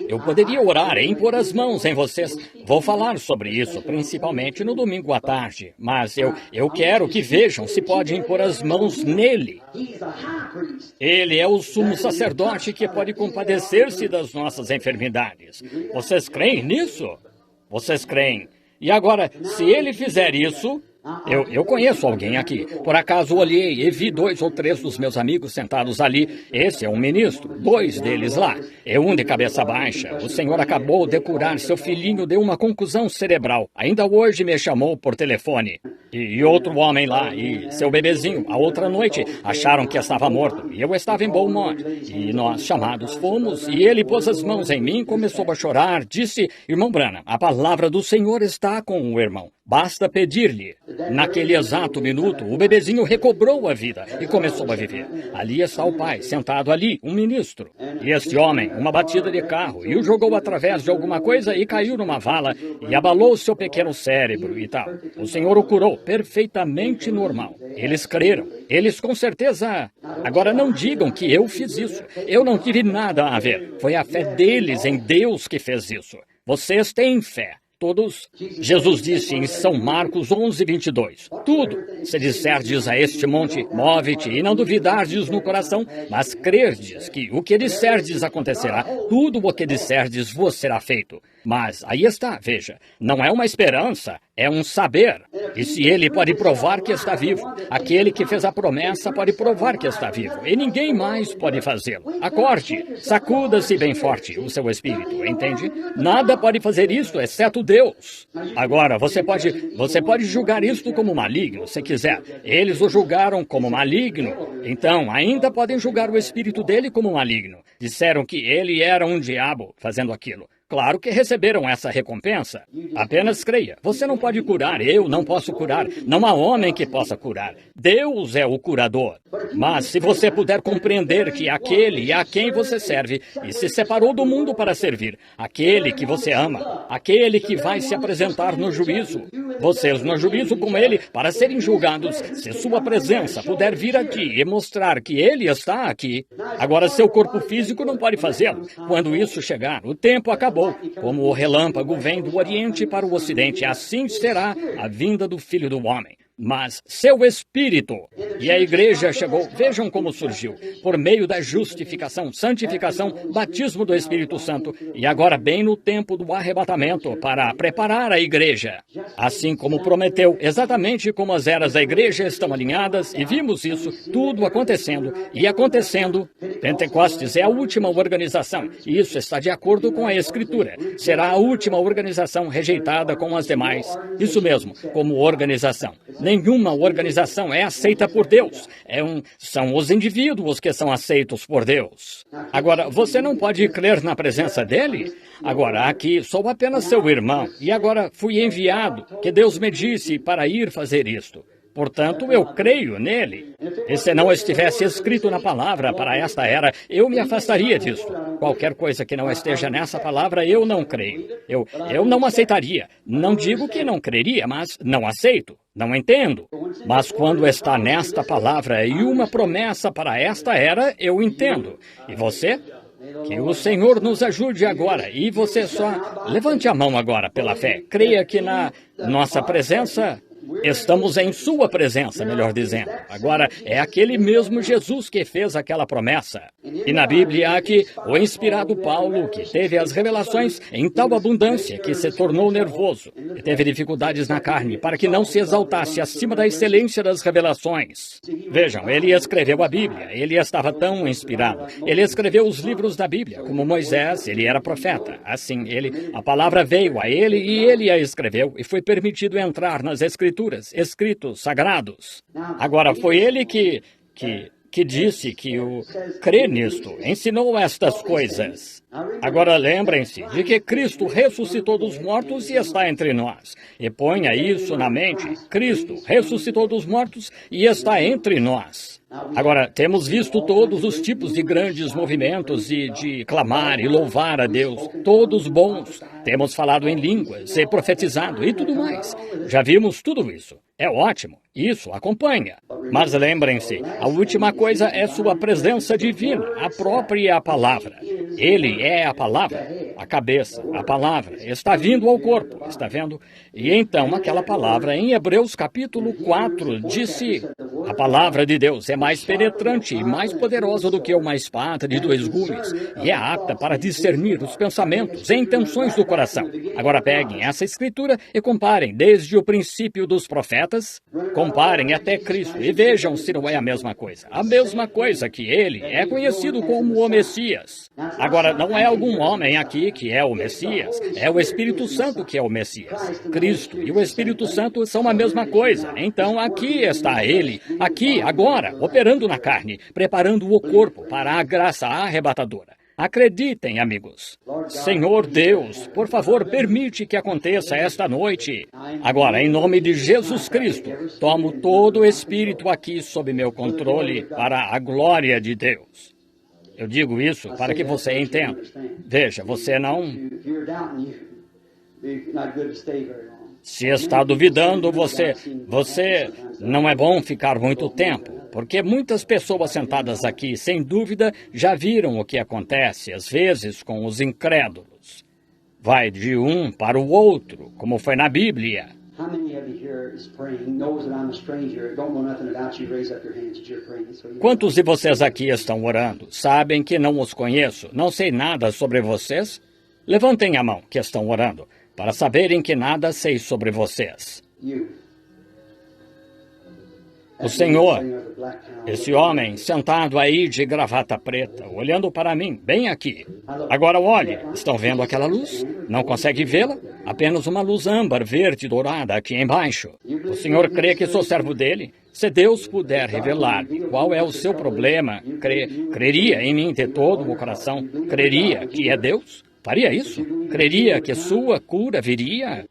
Eu poderia orar e impor as mãos em vocês. Vou falar sobre isso, principalmente no domingo à tarde. Mas eu quero que vejam se pode impor as mãos nele. Ele é o sumo sacerdote que pode compadecer-se das nossas enfermidades. Vocês creem nisso? Vocês creem? E agora, se ele fizer isso... Eu conheço alguém aqui. Por acaso olhei e vi 2 ou 3 dos meus amigos sentados ali. Esse é um ministro, 2 deles lá. É um de cabeça baixa. O senhor acabou de curar seu filhinho de uma concussão cerebral. Ainda hoje me chamou por telefone. E outro homem lá, e seu bebezinho, a outra noite, acharam que estava morto. E eu estava em Beaumont. E nós, chamados, fomos, e ele pôs as mãos em mim, começou a chorar, disse, irmão Branham, a palavra do Senhor está com o irmão. Basta pedir-lhe. Naquele exato minuto, o bebezinho recobrou a vida e começou a viver. Ali está o pai, sentado ali, um ministro. E este homem, uma batida de carro, e o jogou através de alguma coisa e caiu numa vala e abalou seu pequeno cérebro e tal. O Senhor o curou, perfeitamente normal. Eles creram. Eles com certeza... Agora não digam que eu fiz isso. Eu não tive nada a ver. Foi a fé deles em Deus que fez isso. Vocês têm fé. Todos, Jesus disse em São Marcos 11:22, tudo, se disserdes a este monte, move-te, e não duvidardes no coração, mas crerdes que o que disserdes acontecerá, tudo o que disserdes vos será feito. Mas aí está, veja, não é uma esperança, é um saber. E se ele pode provar que está vivo, aquele que fez a promessa pode provar que está vivo, e ninguém mais pode fazê-lo. Acorde, sacuda-se bem forte o seu espírito, entende? Nada pode fazer isto, exceto Deus. Agora, você pode julgar isto como maligno, se quiser. Eles o julgaram como maligno, então ainda podem julgar o espírito dele como maligno. Disseram que ele era um diabo fazendo aquilo. Claro que receberam essa recompensa. Apenas creia. Você não pode curar, eu não posso curar. Não há homem que possa curar. Deus é o curador. Mas se você puder compreender que aquele a quem você serve e se separou do mundo para servir, aquele que você ama, aquele que vai se apresentar no juízo, vocês no juízo com ele para serem julgados, se sua presença puder vir aqui e mostrar que ele está aqui, agora seu corpo físico não pode fazê-lo. Quando isso chegar, o tempo acabou. Como o relâmpago vem do Oriente para o Ocidente, assim será a vinda do Filho do Homem. Mas seu espírito, e a igreja chegou, vejam como surgiu, por meio da justificação, santificação, batismo do Espírito Santo, e agora bem no tempo do arrebatamento, para preparar a igreja. Assim como prometeu, exatamente como as eras da igreja estão alinhadas, e vimos isso, tudo acontecendo, e acontecendo. Pentecostes é a última organização, e isso está de acordo com a Escritura. Será a última organização rejeitada com as demais. Isso mesmo, como organização. Nenhuma organização é aceita por Deus. São os indivíduos que são aceitos por Deus. Agora, você não pode crer na presença dele? Agora, aqui, sou apenas seu irmão. E agora fui enviado, que Deus me disse para ir fazer isto. Portanto, eu creio nele. E se não estivesse escrito na palavra para esta era, eu me afastaria disso. Qualquer coisa que não esteja nessa palavra, eu não creio. Eu não aceitaria. Não digo que não creria, mas não aceito. Não entendo. Mas quando está nesta palavra e uma promessa para esta era, eu entendo. E você? Que o Senhor nos ajude agora. E você só levante a mão agora pela fé. Creia que na nossa presença... Estamos em sua presença, melhor dizendo. Agora, é aquele mesmo Jesus que fez aquela promessa. E na Bíblia há aqui o inspirado Paulo, que teve as revelações em tal abundância que se tornou nervoso e teve dificuldades na carne para que não se exaltasse acima da excelência das revelações. Vejam, ele escreveu a Bíblia, ele estava tão inspirado. Ele escreveu os livros da Bíblia, como Moisés, ele era profeta. Assim, a palavra veio a ele e ele a escreveu e foi permitido entrar nas Escrituras. Escritos sagrados. Agora, foi ele que disse que o crê nisto, ensinou estas coisas. Agora lembrem-se de que Cristo ressuscitou dos mortos e está entre nós. E ponha isso na mente. Cristo ressuscitou dos mortos e está entre nós. Agora, temos visto todos os tipos de grandes movimentos e de clamar e louvar a Deus, todos bons. Temos falado em línguas e profetizado e tudo mais. Já vimos tudo isso. É ótimo. Isso acompanha. Mas lembrem-se, a última coisa é sua presença divina, a própria palavra. Ele é a palavra, a cabeça, a palavra. Está vindo ao corpo, está vendo? E então aquela palavra em Hebreus capítulo 4 disse: a palavra de Deus é mais penetrante e mais poderosa do que uma espada de 2 gumes e é apta para discernir os pensamentos e intenções do coração. Agora peguem essa escritura e comparem desde o princípio dos profetas, comparem até Cristo e vejam se não é a mesma coisa. A mesma coisa que ele é conhecido como o Messias. Agora, não é algum homem aqui que é o Messias, é o Espírito Santo que é o Messias. Cristo e o Espírito Santo são a mesma coisa. Então, aqui está ele, aqui, agora, operando na carne, preparando o corpo para a graça arrebatadora. Acreditem, amigos. Senhor Deus, por favor, permite que aconteça esta noite. Agora, em nome de Jesus Cristo, tomo todo o espírito aqui sob meu controle para a glória de Deus. Eu digo isso para que você entenda. Veja, você não... Se está duvidando, você não é bom ficar muito tempo, porque muitas pessoas sentadas aqui, sem dúvida, já viram o que acontece, às vezes, com os incrédulos. Vai de um para o outro, como foi na Bíblia. Quantos de vocês aqui estão orando? Sabem que não os conheço? Não sei nada sobre vocês? Levantem a mão que estão orando, para saberem que nada sei sobre vocês. O Senhor, esse homem sentado aí de gravata preta, olhando para mim, bem aqui. Agora olhe, estão vendo aquela luz? Não consegue vê-la? Apenas uma luz âmbar, verde, dourada aqui embaixo. O Senhor crê que sou servo dele? Se Deus puder revelar qual é o seu problema, creria em mim de todo o coração? Creria que é Deus? Faria isso? Creria que sua cura viria?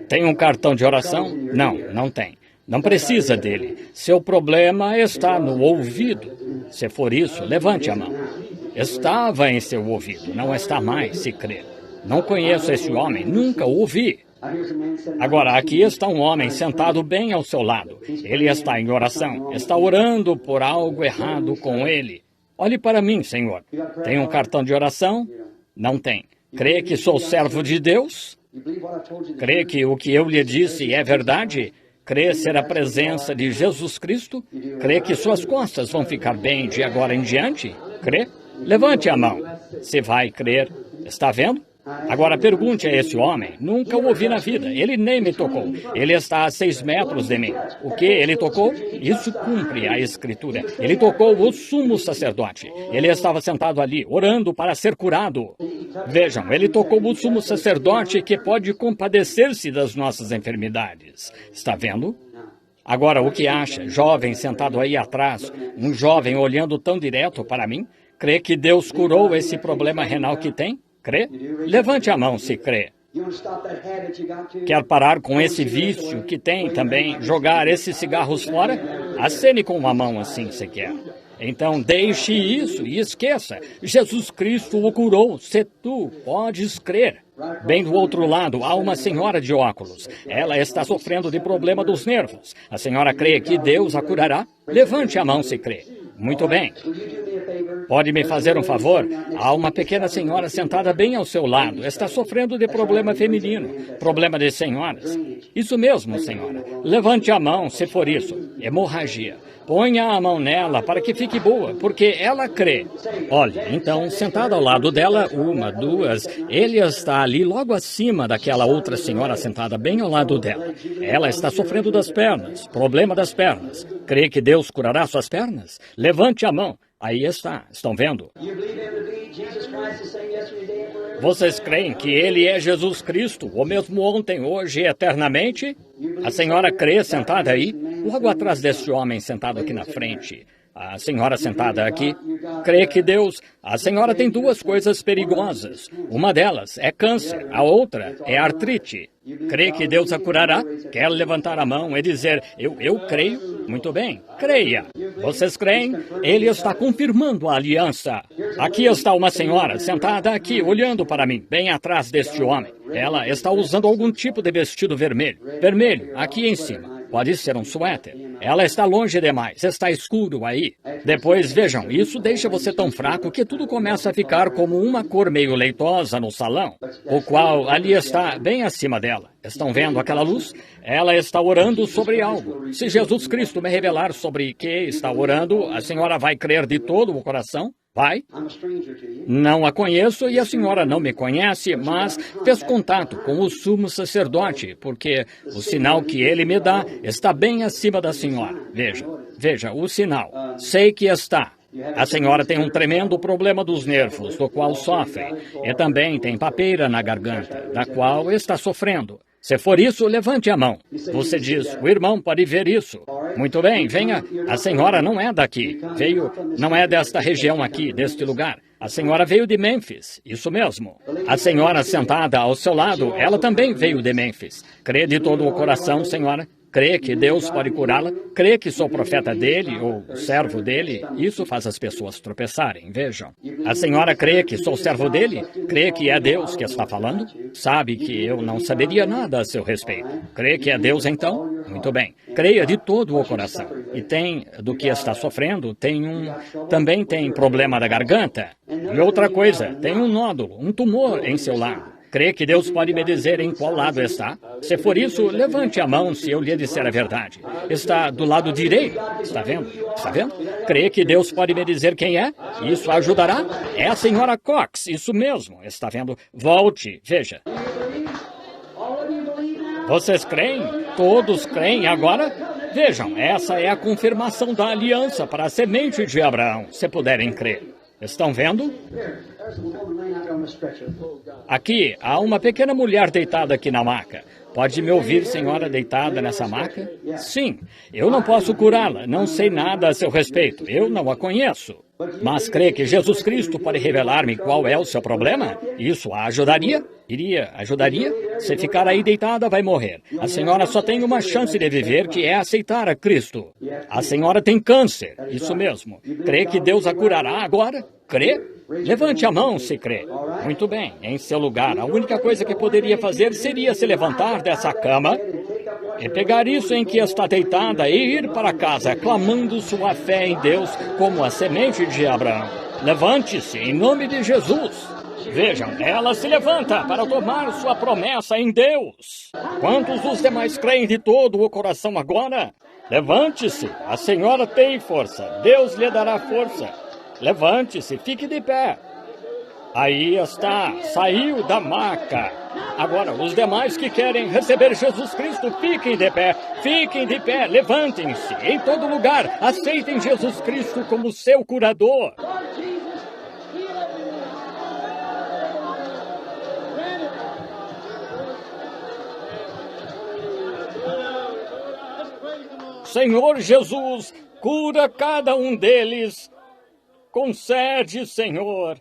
Tem um cartão de oração? Não, não tem. Não precisa dele. Seu problema está no ouvido. Se for isso, levante a mão. Estava em seu ouvido, não está mais, se crer. Não conheço esse homem, nunca o ouvi. Agora, aqui está um homem sentado bem ao seu lado. Ele está em oração, está orando por algo errado com ele. Olhe para mim, Senhor. Tem um cartão de oração? Não tem. Crê que sou servo de Deus? Crê que o que eu lhe disse é verdade? Crê ser a presença de Jesus Cristo? Crê que suas costas vão ficar bem de agora em diante? Crê? Levante a mão. Se vai crer. Está vendo? Agora pergunte a esse homem. Nunca o ouvi na vida. Ele nem me tocou. Ele está a 6 metros de mim. O que ele tocou? Isso cumpre a Escritura. Ele tocou o sumo sacerdote. Ele estava sentado ali, orando para ser curado. Vejam, ele tocou o sumo sacerdote que pode compadecer-se das nossas enfermidades. Está vendo? Agora, o que acha? Jovem sentado aí atrás, um jovem olhando tão direto para mim? Crê que Deus curou esse problema renal que tem? Crê? Levante a mão se crê. Quer parar com esse vício que tem também? Jogar esses cigarros fora? Acene com uma mão assim se quer. Então deixe isso e esqueça. Jesus Cristo o curou, se tu podes crer. Bem do outro lado, há uma senhora de óculos. Ela está sofrendo de problema dos nervos. A senhora crê que Deus a curará? Levante a mão se crê. Muito bem. Pode me fazer um favor? Há uma pequena senhora sentada bem ao seu lado. Está sofrendo de problema feminino. Problema de senhoras. Isso mesmo, senhora. Levante a mão, se for isso. Hemorragia. Ponha a mão nela para que fique boa, porque ela crê. Olha, então, sentada ao lado dela, 1, 2, ele está ali logo acima daquela outra senhora sentada bem ao lado dela. Ela está sofrendo das pernas, problema das pernas. Crê que Deus curará suas pernas? Levante a mão. Aí está, estão vendo? Vocês creem que ele é Jesus Cristo, o mesmo ontem, hoje e eternamente? A senhora crê sentada aí, logo atrás desse homem sentado aqui na frente. A senhora sentada aqui crê que Deus... A senhora tem duas coisas perigosas. Uma delas é câncer, a outra é artrite. Crê que Deus a curará? Quer levantar a mão e dizer, eu creio? Muito bem, creia. Vocês creem? Ele está confirmando a aliança. Aqui está uma senhora sentada aqui, olhando para mim, bem atrás deste homem. Ela está usando algum tipo de vestido vermelho. Vermelho, aqui em cima. Pode ser um suéter. Ela está longe demais, está escuro aí. Depois, vejam, isso deixa você tão fraco que tudo começa a ficar como uma cor meio leitosa no salão, o qual ali está bem acima dela. Estão vendo aquela luz? Ela está orando sobre algo. Se Jesus Cristo me revelar sobre que está orando, a senhora vai crer de todo o coração? Vai? Não a conheço e a senhora não me conhece, mas fez contato com o sumo sacerdote, porque o sinal que ele me dá está bem acima da senhora. Veja, o sinal. Sei que está. A senhora tem um tremendo problema dos nervos, do qual sofre, e também tem papeira na garganta, da qual está sofrendo. Se for isso, levante a mão. Você diz, o irmão pode ver isso. Muito bem, venha. A senhora não é daqui. Não é desta região aqui, deste lugar. A senhora veio de Memphis, isso mesmo. A senhora sentada ao seu lado, ela também veio de Memphis. Crê de todo o coração, senhora? Crê que Deus pode curá-la? Crê que sou profeta dele ou servo dele? Isso faz as pessoas tropeçarem, vejam. A senhora crê que sou servo dele? Crê que é Deus que está falando? Sabe que eu não saberia nada a seu respeito. Crê que é Deus então? Muito bem. Creia de todo o coração. E tem do que está sofrendo, também tem problema da garganta. E outra coisa, tem um nódulo, um tumor em seu lado. Crê que Deus pode me dizer em qual lado está? Se for isso, levante a mão se eu lhe disser a verdade. Está do lado direito. Está vendo? Está vendo? Crê que Deus pode me dizer quem é? Isso ajudará? É a senhora Cox, isso mesmo. Está vendo? Volte, veja. Vocês creem? Todos creem agora? Vejam, essa é a confirmação da aliança para a semente de Abraão, se puderem crer. Estão vendo? Aqui, há uma pequena mulher deitada aqui na maca. Pode me ouvir, senhora, deitada nessa maca? Sim. Eu não posso curá-la. Não sei nada a seu respeito. Eu não a conheço. Mas crê que Jesus Cristo pode revelar-me qual é o seu problema? Isso a ajudaria? Ajudaria? Se ficar aí deitada, vai morrer. A senhora só tem uma chance de viver, que é aceitar a Cristo. A senhora tem câncer. Isso mesmo. Crê que Deus a curará agora? Crê? Levante a mão se crê. Muito bem. Em seu lugar, a única coisa que poderia fazer seria se levantar dessa cama e pegar isso em que está deitada e ir para casa, clamando sua fé em Deus como a semente de Abraão. Levante-se em nome de Jesus. Vejam, ela se levanta para tomar sua promessa em Deus. Quantos dos demais creem de todo o coração agora? Levante-se. A senhora tem força. Deus lhe dará força. Levante-se, fique de pé. Aí está, saiu da maca. Agora, os demais que querem receber Jesus Cristo, fiquem de pé, levantem-se em todo lugar, aceitem Jesus Cristo como seu curador. Senhor Jesus, cura cada um deles. Concede, Senhor.